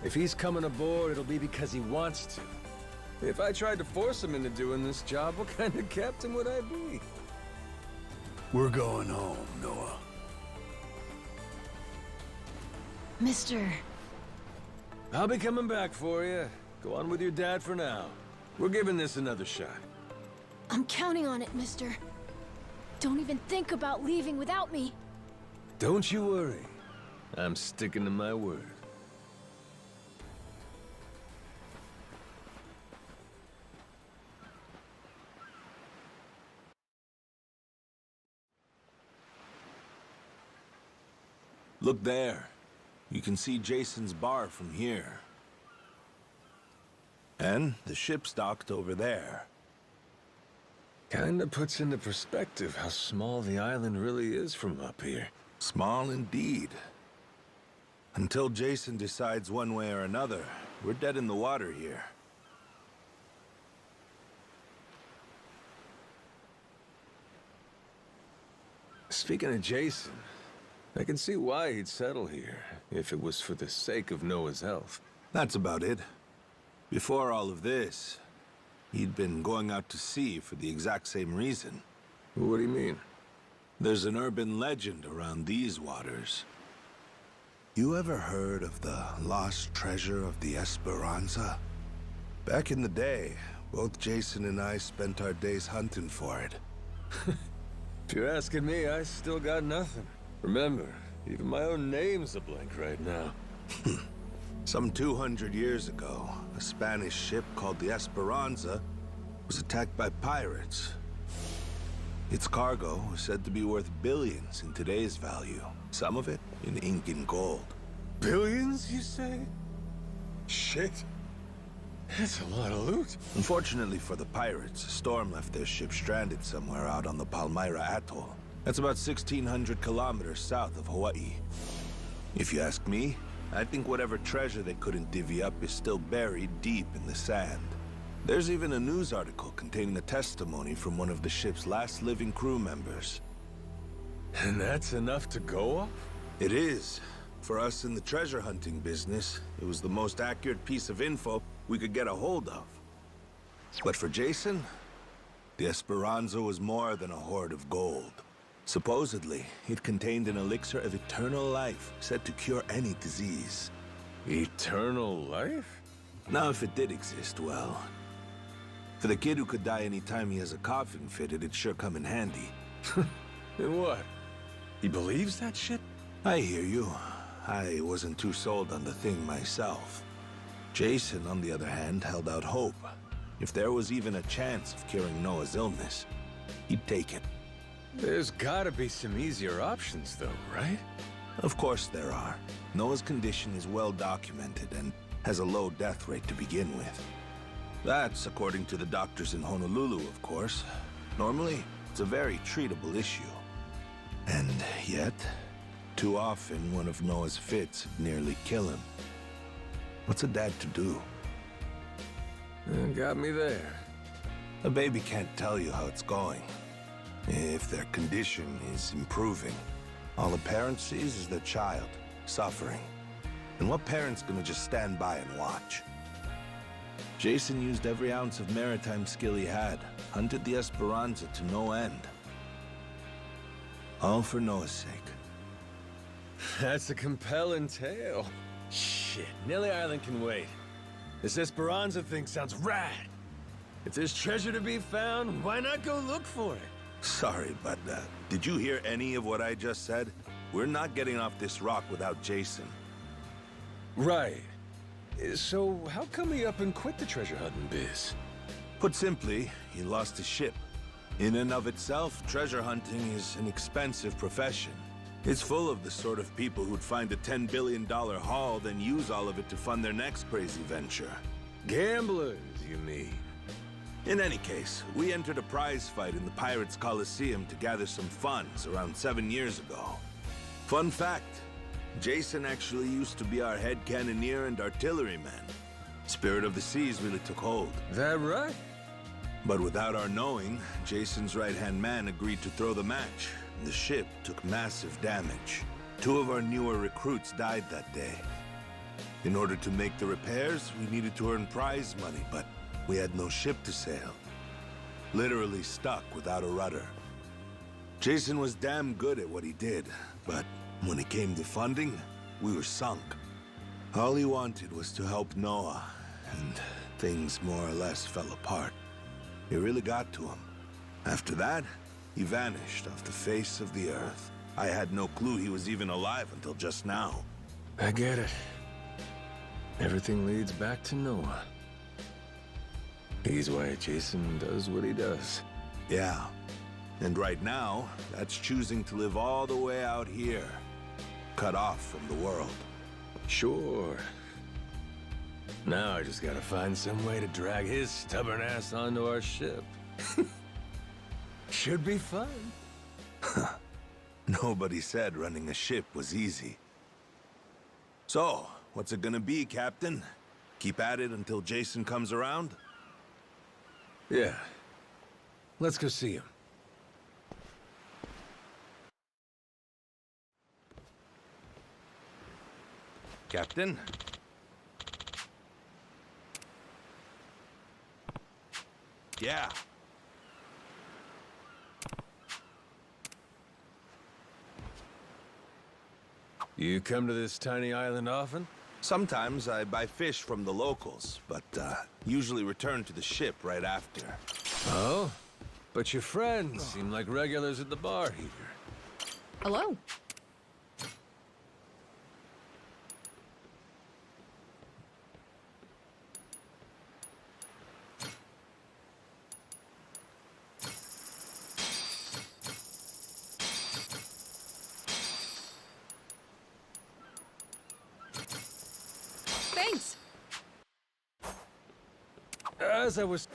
[SPEAKER 2] if he's coming aboard, it'll be because he wants to. If I tried to force him into doing this job, what kind of captain would I be?
[SPEAKER 5] We're going home, Noah.
[SPEAKER 3] Mister.
[SPEAKER 2] I'll be coming back for you. Go on with your dad for now. We're giving this another shot.
[SPEAKER 3] I'm counting on it, mister. Don't even think about leaving without me.
[SPEAKER 2] Don't you worry. I'm sticking to my word.
[SPEAKER 6] Look there. You can see Jason's bar from here. And the ship's docked over there.
[SPEAKER 2] Kinda puts into perspective how small the island really is from up here.
[SPEAKER 6] Small indeed. Until Jason decides one way or another, we're dead in the water here.
[SPEAKER 2] Speaking of Jason, I can see why he'd settle here, if it was for the sake of Noah's health.
[SPEAKER 6] That's about it. Before all of this, he'd been going out to sea for the exact same reason.
[SPEAKER 2] What do you mean?
[SPEAKER 6] There's an urban legend around these waters. You ever heard of the lost treasure of the Esperanza? Back in the day, both Jason and I spent our days hunting for it.
[SPEAKER 2] If you're asking me, I still got nothing. Remember, even my own name's a blank right now.
[SPEAKER 6] Some 200 years ago, a Spanish ship called the Esperanza was attacked by pirates. Its cargo was said to be worth billions in today's value, some of it in ink and gold.
[SPEAKER 2] Billions, you say? Shit. That's a lot of loot.
[SPEAKER 6] Unfortunately for the pirates, a storm left their ship stranded somewhere out on the Palmyra Atoll. That's about 1,600 kilometers south of Hawaii. If you ask me, I think whatever treasure they couldn't divvy up is still buried deep in the sand. There's even a news article containing a testimony from one of the ship's last living crew members.
[SPEAKER 2] And that's enough to go off?
[SPEAKER 6] It is. For us in the treasure hunting business, it was the most accurate piece of info we could get a hold of. But for Jason, the Esperanza was more than a hoard of gold. Supposedly, it contained an elixir of eternal life, said to cure any disease.
[SPEAKER 2] Eternal life?
[SPEAKER 6] Now, if it did exist, well... For the kid who could die any time he has a coffin fitted, it'd sure come in handy.
[SPEAKER 2] And what? He believes that shit?
[SPEAKER 6] I hear you. I wasn't too sold on the thing myself. Jason, on the other hand, held out hope. If there was even a chance of curing Noah's illness, he'd take it.
[SPEAKER 2] There's gotta be some easier options, though, right?
[SPEAKER 6] Of course there are. Noah's condition is well documented and has a low death rate to begin with. That's according to the doctors in Honolulu, of course. Normally, it's a very treatable issue. And yet, too often one of Noah's fits would nearly kill him. What's a dad to do?
[SPEAKER 2] Got me there.
[SPEAKER 6] A baby can't tell you how it's going, if their condition is improving. All a parent sees is their child suffering. And what parent's gonna just stand by and watch? Jason used every ounce of maritime skill he had, hunted the Esperanza to no end. All for Noah's sake.
[SPEAKER 2] That's a compelling tale. Shit, Nelly Island can wait. This Esperanza thing sounds rad. If there's treasure to be found, why not go look for it?
[SPEAKER 6] Sorry, but did you hear any of what I just said? We're not getting off this rock without Jason.
[SPEAKER 2] Right. So how come he up and quit the treasure hunting biz?
[SPEAKER 6] Put simply, he lost his ship. In and of itself, treasure hunting is an expensive profession. It's full of the sort of people who'd find a $10 billion haul, then use all of it to fund their next crazy venture.
[SPEAKER 2] Gamblers, you mean?
[SPEAKER 6] In any case, we entered a prize fight in the Pirates Coliseum to gather some funds around 7 years ago. Fun fact, Jason actually used to be our head cannoneer and artilleryman. Spirit of the Seas really took hold.
[SPEAKER 2] That right?
[SPEAKER 6] But without our knowing, Jason's right-hand man agreed to throw the match. The ship took massive damage. 2 of our newer recruits died that day. In order to make the repairs, we needed to earn prize money, but we had no ship to sail. Literally stuck without a rudder. Jason was damn good at what he did, but when it came to funding, we were sunk. All he wanted was to help Noah, and things more or less fell apart. It really got to him. After that, he vanished off the face of the earth. I had no clue he was even alive until just now.
[SPEAKER 2] I get it. Everything leads back to Noah. He's why Jason does what he does.
[SPEAKER 6] Yeah. And right now, that's choosing to live all the way out here, cut off from the world.
[SPEAKER 2] Sure. Now I just gotta find some way to drag his stubborn ass onto our ship. Should be fun.
[SPEAKER 6] Nobody said running a ship was easy. So, what's it gonna be, Captain? Keep at it until Jason comes around?
[SPEAKER 2] Yeah. Let's go see him.
[SPEAKER 6] Captain? Yeah.
[SPEAKER 2] You come to this tiny island often?
[SPEAKER 6] Sometimes I buy fish from the locals, but usually return to the ship right after.
[SPEAKER 2] Oh? But your friends seem like regulars at the bar here.
[SPEAKER 9] Hello. Thanks.
[SPEAKER 2] As I was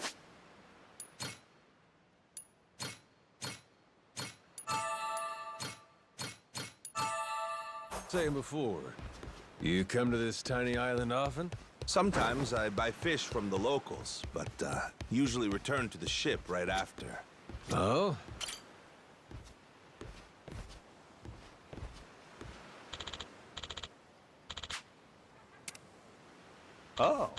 [SPEAKER 2] saying before, you come to this tiny island often?
[SPEAKER 6] Sometimes I buy fish from the locals, but usually return to the ship right after.
[SPEAKER 2] Oh?
[SPEAKER 6] Oh.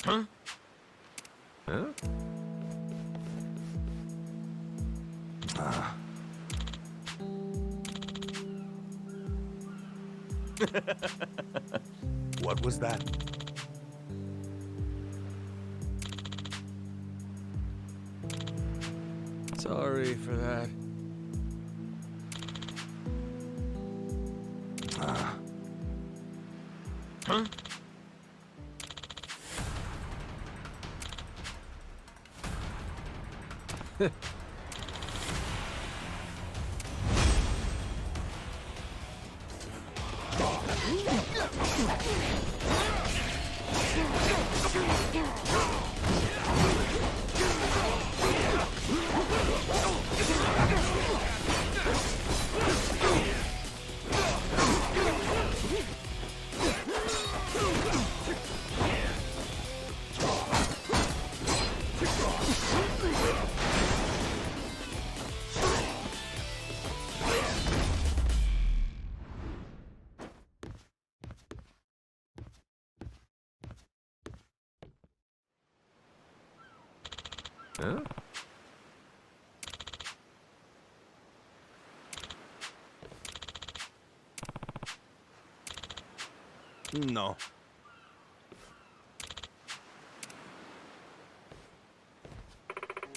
[SPEAKER 2] Huh? Huh?
[SPEAKER 6] What was that?
[SPEAKER 2] Sorry for that. Huh? Huh?
[SPEAKER 6] No.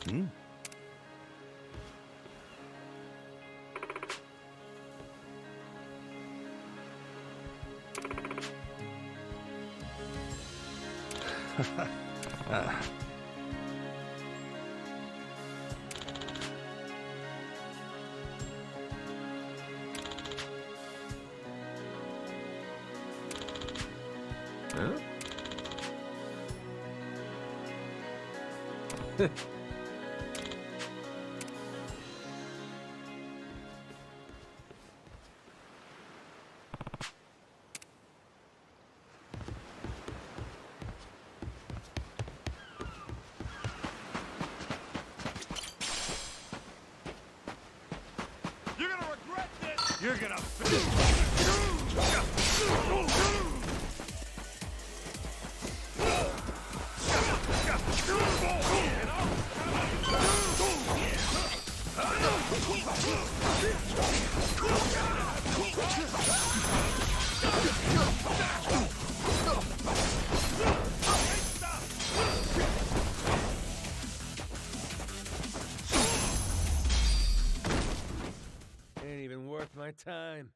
[SPEAKER 6] Hmm?
[SPEAKER 2] Huh?
[SPEAKER 8] You're gonna regret this! You're gonna...
[SPEAKER 2] Ain't even worth my time.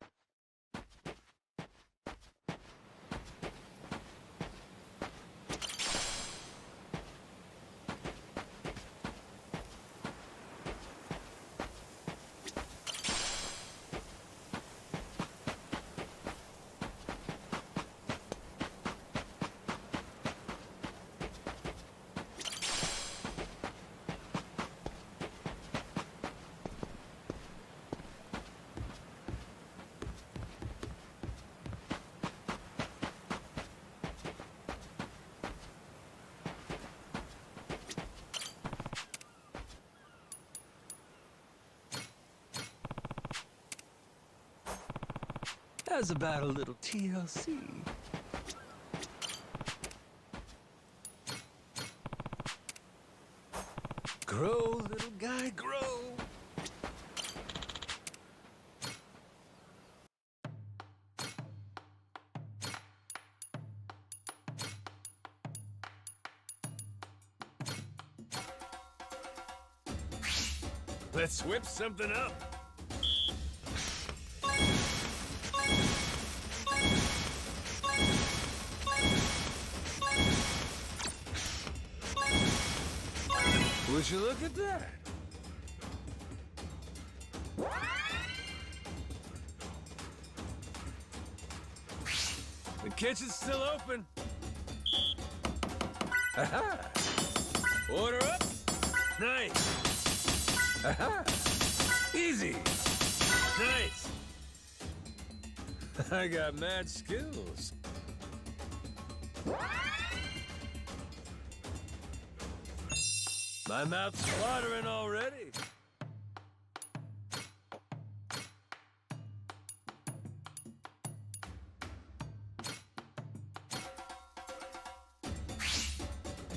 [SPEAKER 2] How's about a little TLC? Grow, little guy, grow. Let's whip something up. Would you look at that? The kitchen's still open. Aha! Order up. Nice. Aha! Easy. Nice. I got mad skills. My mouth's watering already.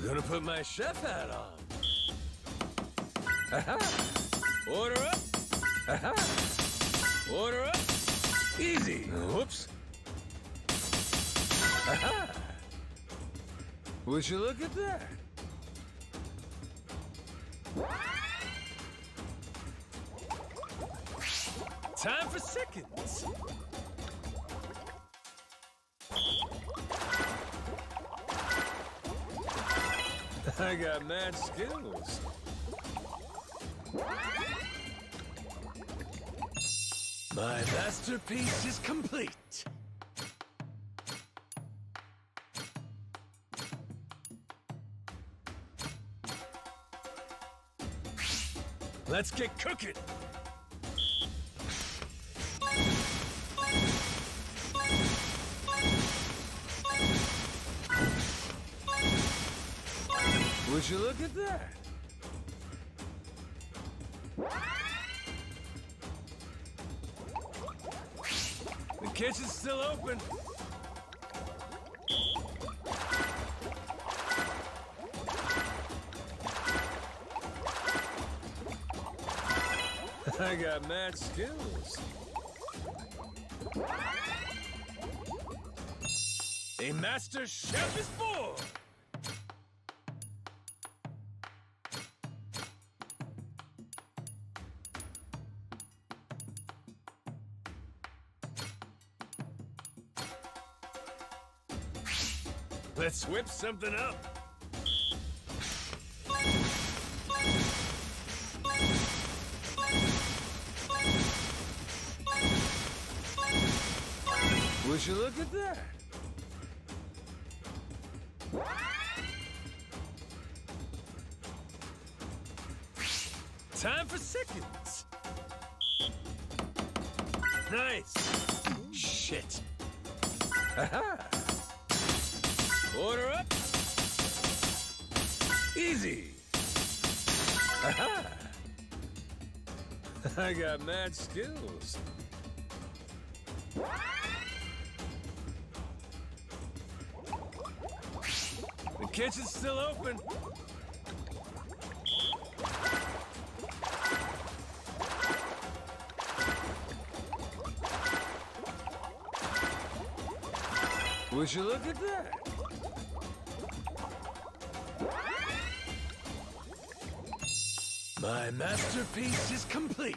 [SPEAKER 2] Gonna put my chef hat on. Aha! Order up. Aha! Order up. Easy. Whoops. Aha! Would you look at that? Time for seconds. I got mad skills. My masterpiece is complete. Let's get cooking. Would you look at that? The kitchen's still open. I got mad skills. A master chef is born! Let's whip something up. Would you look at that? Time for seconds. Nice. Shit. Haha. Order up. Easy. Haha. I got mad skills. The kitchen's still open. Would you look at that? My masterpiece is complete.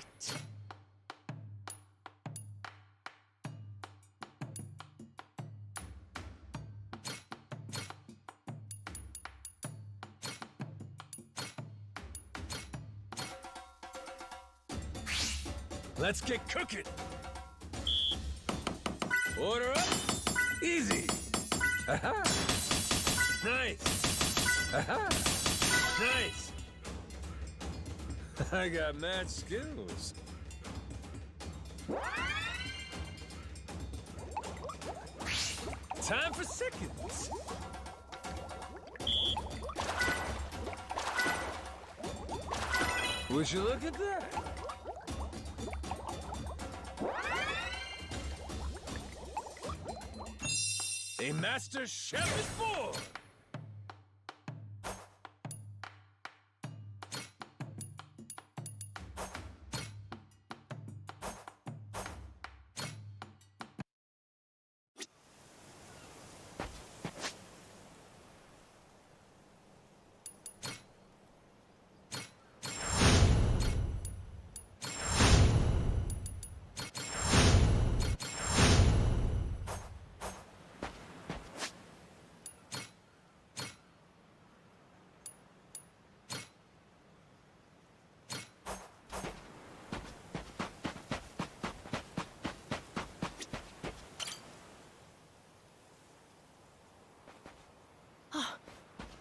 [SPEAKER 2] Let's get cooking. Order up. Easy. Aha. Nice. Aha. Nice. I got mad skills. Time for seconds. Would you look at that? A master chef is born!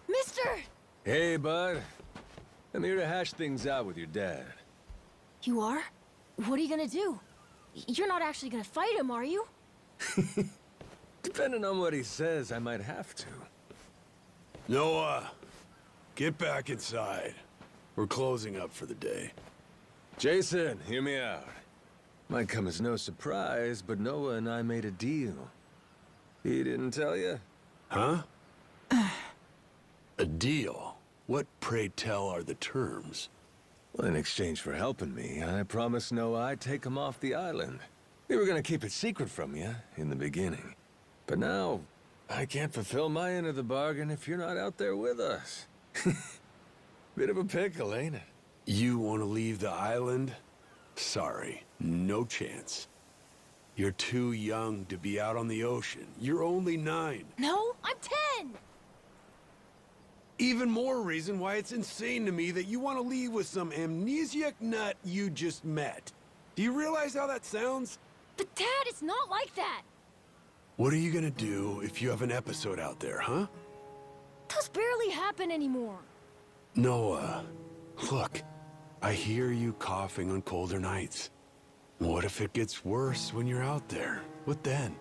[SPEAKER 3] Mister!
[SPEAKER 2] Hey, bud. I'm here to hash things out with your dad.
[SPEAKER 3] You are? What are you gonna do? You're not actually gonna fight him, are you?
[SPEAKER 2] Depending on what he says, I might have to.
[SPEAKER 5] Noah, get back inside. We're closing up for the day.
[SPEAKER 2] Jason, hear me out. Might come as no surprise, but Noah and I made a deal. He didn't tell you?
[SPEAKER 5] Huh? A deal? What, pray tell, are the terms?
[SPEAKER 2] Well, in exchange for helping me, I promised Noah I'd take him off the island. We were gonna keep it secret from you in the beginning. But now, I can't fulfill my end of the bargain if you're not out there with us. Bit of a pickle, ain't it?
[SPEAKER 5] You want to leave the island? Sorry, no chance. You're too young to be out on the ocean. You're only 9.
[SPEAKER 3] No, I'm 10!
[SPEAKER 5] Even more reason why it's insane to me that you want to leave with some amnesiac nut you just met. Do you realize how that sounds?
[SPEAKER 3] But Dad, it's not like that.
[SPEAKER 5] What are you gonna do if you have an episode out there, huh?
[SPEAKER 3] Those barely happen anymore.
[SPEAKER 5] Noah, look, I hear you coughing on colder nights. What if it gets worse when you're out there? What then?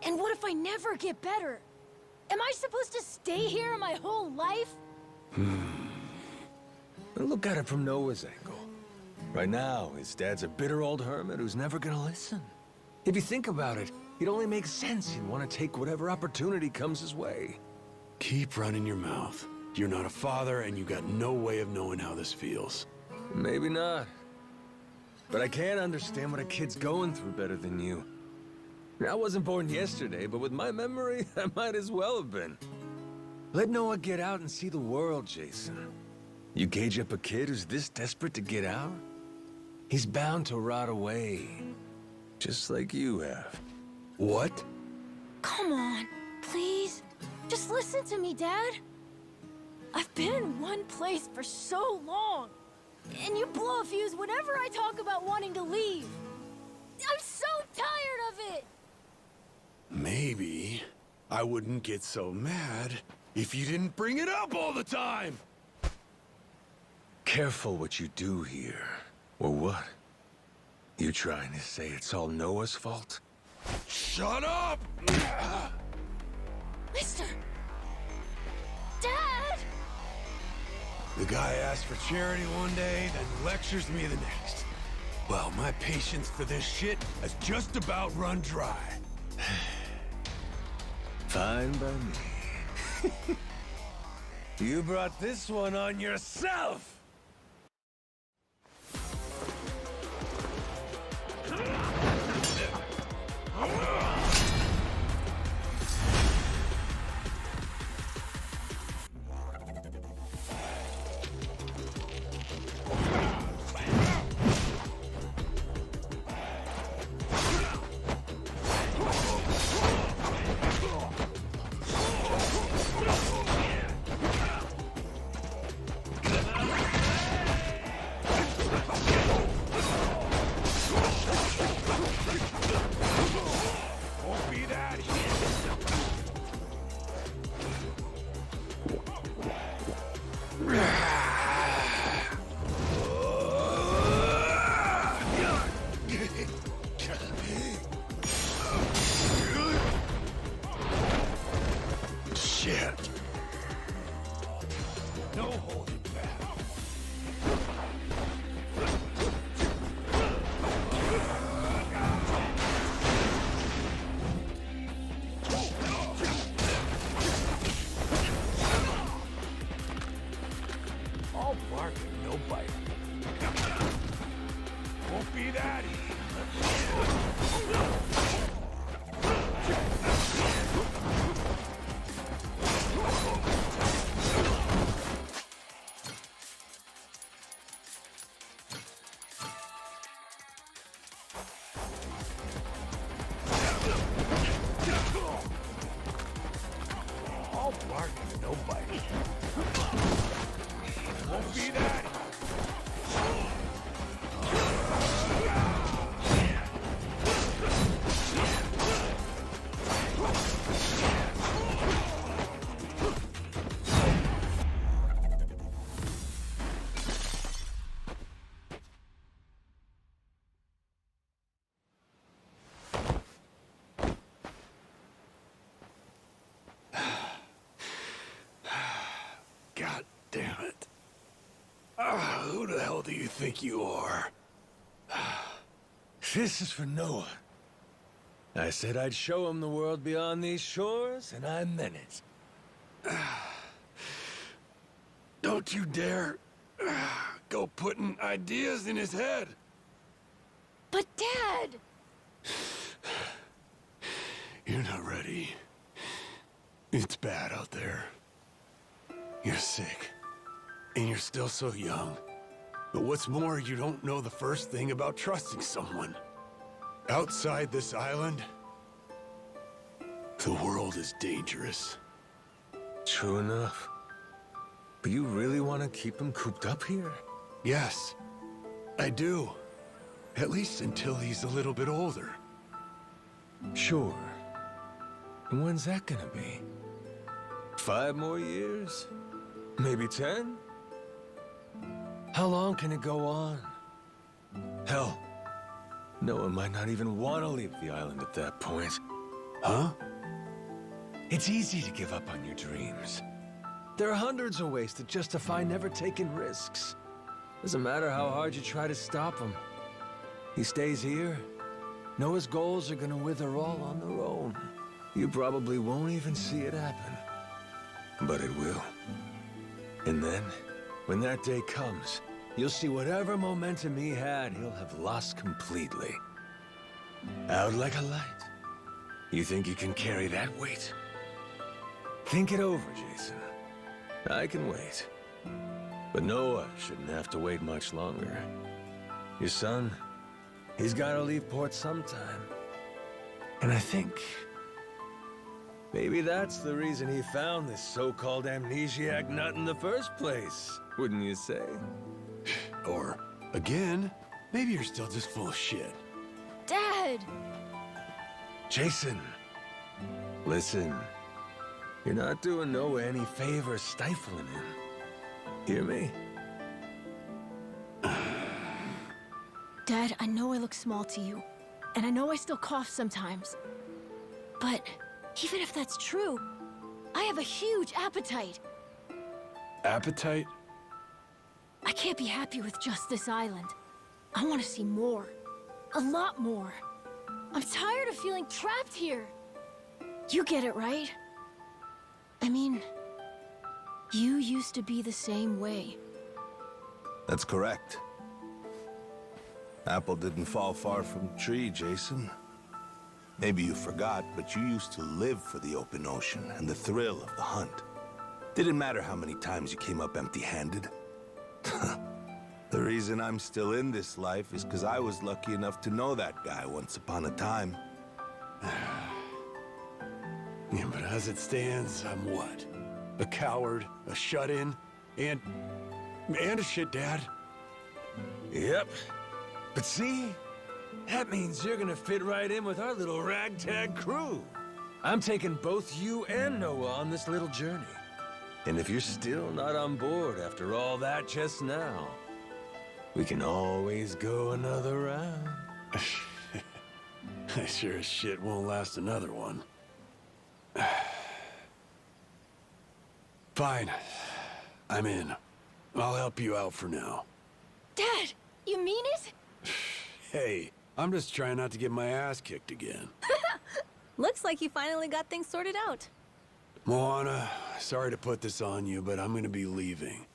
[SPEAKER 3] And what if I never get better? Am I supposed to stay here my whole life?
[SPEAKER 2] Look at it from Noah's angle. Right now, his dad's a bitter old hermit who's never gonna listen. If you think about it, it only makes sense he'd want to take whatever opportunity comes his way.
[SPEAKER 5] Keep running your mouth. You're not a father, and you got no way of knowing how this feels.
[SPEAKER 2] Maybe not. But I can't understand what a kid's going through better than you. I wasn't born yesterday, but with my memory, I might as well have been. Let Noah get out and see the world, Jason. You gauge up a kid who's this desperate to get out? He's bound to rot away. Just like you have.
[SPEAKER 5] What?
[SPEAKER 3] Come on, please. Just listen to me, Dad. I've been in one place for so long. And you blow a fuse whenever I talk about wanting to leave. I'm so tired of it.
[SPEAKER 5] Maybe I wouldn't get so mad if you didn't bring it up all the time.
[SPEAKER 2] Careful what you do here. Or what? You trying to say it's all Noah's fault?
[SPEAKER 5] Shut up!
[SPEAKER 3] Mister! Dad!
[SPEAKER 5] The guy asks for charity one day, then lectures me the next. Well, my patience for this shit has just about run dry.
[SPEAKER 2] Fine by me. You brought this one on yourself!
[SPEAKER 5] Shit. No holding back. All bark and no bite. Won't be that easy. All bark and no bite. Won't be that. God damn it. Who the hell do you think you are?
[SPEAKER 2] This is for Noah. I said I'd show him the world beyond these shores, and I meant it.
[SPEAKER 5] Don't you dare go putting ideas in his head.
[SPEAKER 3] But Dad!
[SPEAKER 5] You're not ready. It's bad out there. You're sick. And you're still so young. But what's more, you don't know the first thing about trusting someone. Outside this island, the world is dangerous.
[SPEAKER 2] True enough. You really want to keep him cooped up here?
[SPEAKER 5] Yes, I do. At least until he's a little bit older.
[SPEAKER 2] Sure. And when's that gonna be? 5 more years? Maybe 10? How long can it go on? Hell, Noah might not even want to leave the island at that point.
[SPEAKER 5] Huh?
[SPEAKER 2] It's easy to give up on your dreams. There are hundreds of ways to justify never taking risks. Doesn't matter how hard you try to stop him. He stays here. Noah's goals are gonna wither all on their own. You probably won't even see it happen. But it will. And then, when that day comes, you'll see whatever momentum he had, he'll have lost completely. Out like a light. You think you can carry that weight? Think it over, Jason. I can wait. But Noah shouldn't have to wait much longer. Your son, he's gotta leave port sometime. And I think maybe that's the reason he found this so-called amnesiac nut in the first place, wouldn't you say?
[SPEAKER 5] Or, again, maybe you're still just full of shit.
[SPEAKER 3] Dad!
[SPEAKER 2] Jason, listen. You're not doing Noah any favors stifling him. Hear me?
[SPEAKER 3] Dad, I know I look small to you, and I know I still cough sometimes. But even if that's true, I have a huge appetite.
[SPEAKER 5] Appetite?
[SPEAKER 3] I can't be happy with just this island. I want to see more. A lot more. I'm tired of feeling trapped here. You get it, right? I mean, you used to be the same way.
[SPEAKER 6] That's correct. Apple didn't fall far from the tree, Jason. Maybe you forgot, but you used to live for the open ocean and the thrill of the hunt. Didn't matter how many times you came up empty-handed. The reason I'm still in this life is because I was lucky enough to know that guy once upon a time.
[SPEAKER 5] Yeah, but as it stands, I'm what? A coward, a shut-in, and a shit dad?
[SPEAKER 2] Yep. But see? That means you're gonna fit right in with our little ragtag crew. I'm taking both you and Noah on this little journey. And if you're still not on board after all that just now, we can always go another round.
[SPEAKER 5] I sure as shit won't last another one. Fine. I'm in. I'll help you out for now.
[SPEAKER 3] Dad, you mean it?
[SPEAKER 5] Hey, I'm just trying not to get my ass kicked again.
[SPEAKER 7] Looks like you finally got things sorted out.
[SPEAKER 5] Moana, sorry to put this on you, but I'm gonna be leaving.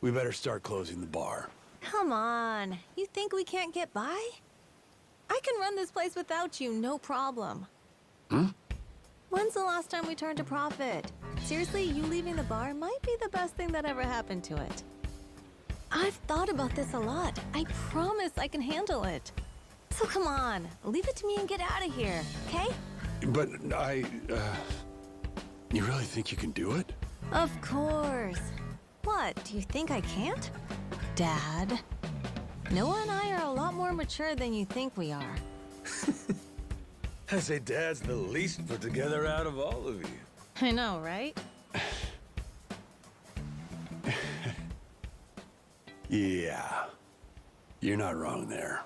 [SPEAKER 5] We better start closing the bar.
[SPEAKER 7] Come on. You think we can't get by? I can run this place without you, no problem.
[SPEAKER 5] Hmm?
[SPEAKER 7] When's the last time we turned a profit? Seriously, you leaving the bar might be the best thing that ever happened to it. I've thought about this a lot. I promise I can handle it. So come on, leave it to me and get out of here, okay?
[SPEAKER 5] But you really think you can do it?
[SPEAKER 7] Of course. What, do you think I can't? Dad, Noah and I are a lot more mature than you think we are.
[SPEAKER 2] I say Dad's the least put together out of all of you.
[SPEAKER 7] I know, right?
[SPEAKER 5] Yeah. You're not wrong there.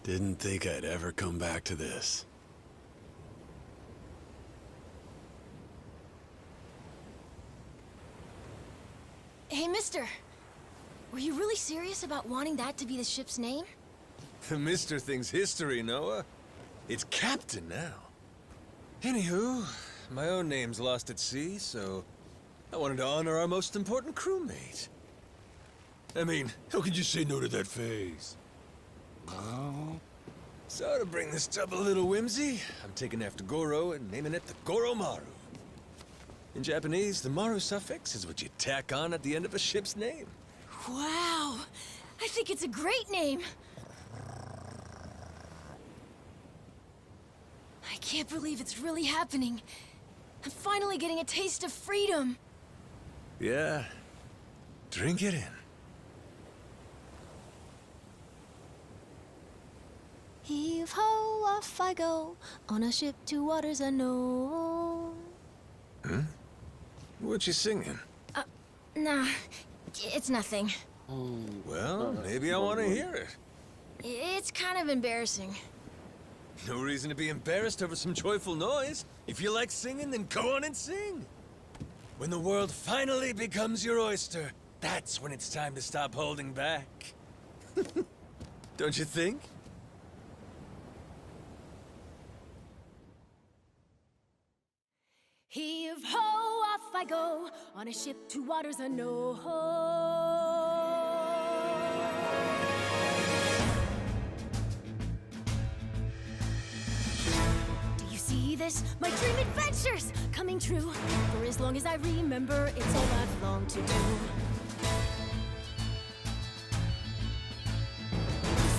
[SPEAKER 5] Didn't think I'd ever come back to this.
[SPEAKER 3] Hey, mister. Were you really serious about wanting that to be the ship's name?
[SPEAKER 2] The Mister thing's history, Noah. It's Captain now. Anywho, my own name's lost at sea, so I wanted to honor our most important crewmate. I mean, how could you say no to that face? No. So to bring this up a little whimsy, I'm taking after Goro and naming it the Goromaru. In Japanese, the Maru suffix is what you tack on at the end of a ship's name.
[SPEAKER 3] Wow! I think it's a great name! I can't believe it's really happening. I'm finally getting a taste of freedom.
[SPEAKER 2] Yeah. Drink it in.
[SPEAKER 3] Heave ho, off I go, on a ship to waters unknown.
[SPEAKER 2] Hmm? What you singing?
[SPEAKER 3] Nah, it's nothing.
[SPEAKER 2] Well, maybe I want to hear it.
[SPEAKER 3] It's kind of embarrassing.
[SPEAKER 2] No reason to be embarrassed over some joyful noise. If you like singing, then go on and sing. When the world finally becomes your oyster, that's when it's time to stop holding back. Don't you think?
[SPEAKER 3] Heave ho, off I go, on a ship to waters unknown. Do you see this? My dream adventures coming true. For as long as I remember, it's all I've longed to do.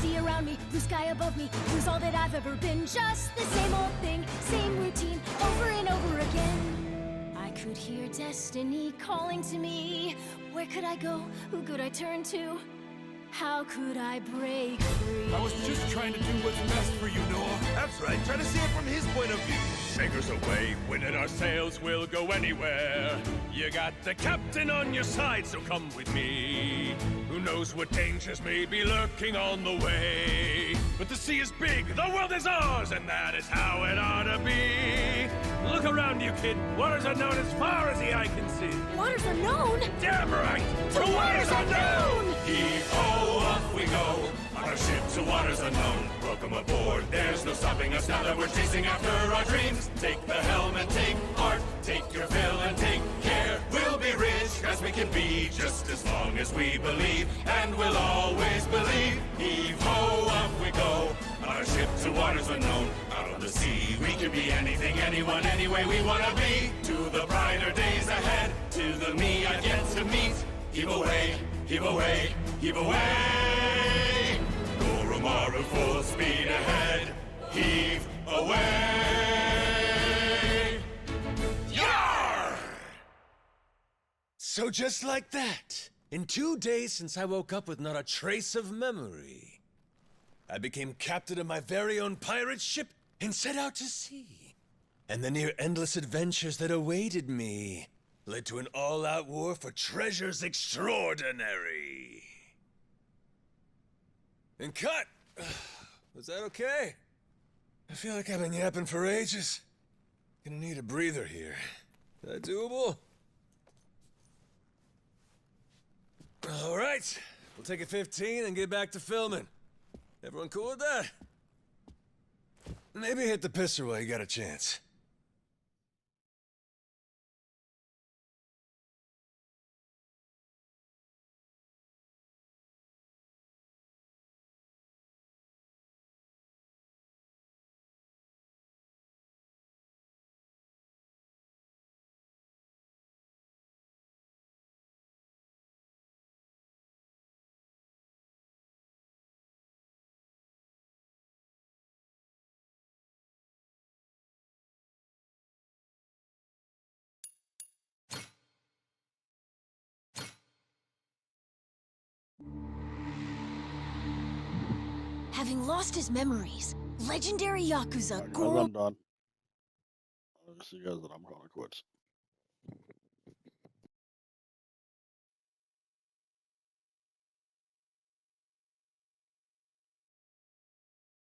[SPEAKER 3] Sea around me, blue sky above me, was all that I've ever been. Just the same old thing, same routine, over and over again. I could hear destiny calling to me. Where could I go? Who could I turn to? How could I break free?
[SPEAKER 8] I was just trying to do what's best for you, Noah.
[SPEAKER 6] That's right, try to see it from his point of view.
[SPEAKER 14] Anchors away, winding our sails, we'll go anywhere. You got the captain on your side, so come with me. Who knows what dangers may be lurking on the way. But the sea is big, the world is ours, and that is how it ought to be. Look around you, kid. Waters unknown as far as the eye can see.
[SPEAKER 3] Waters unknown?
[SPEAKER 14] Damn right!
[SPEAKER 3] To waters unknown!
[SPEAKER 14] Heave-ho, off we go, on our ship to waters unknown. Welcome aboard, there's no stopping us now that we're chasing after our dreams. Take the helm and take heart, take your fill and take care. We'll be rich as we can be, just as long as we believe, and we'll always believe. Heave-ho, off we go, on our ship to waters unknown. Out on the sea, we can be anything, anyone, any way we wanna be. To the brighter days ahead, to the me I've yet to meet. Heave away, heave away, heave away. Goromaru full speed ahead. Heave away. Yar!
[SPEAKER 2] So just like that, in 2 days since I woke up with not a trace of memory, I became captain of my very own pirate ship and set out to sea. And the near endless adventures that awaited me led to an all-out war for treasures extraordinary. And cut! Was that okay? I feel like I've been yapping for ages. Gonna need a breather here. Is that doable? All right, we'll take a 15 and get back to filming. Everyone cool with that? Maybe hit the pisser while you got a chance.
[SPEAKER 3] Having lost his memories, legendary Yakuza
[SPEAKER 1] Guys,
[SPEAKER 3] Goro...
[SPEAKER 1] I'm done. I'll see you guys that I'm calling quits.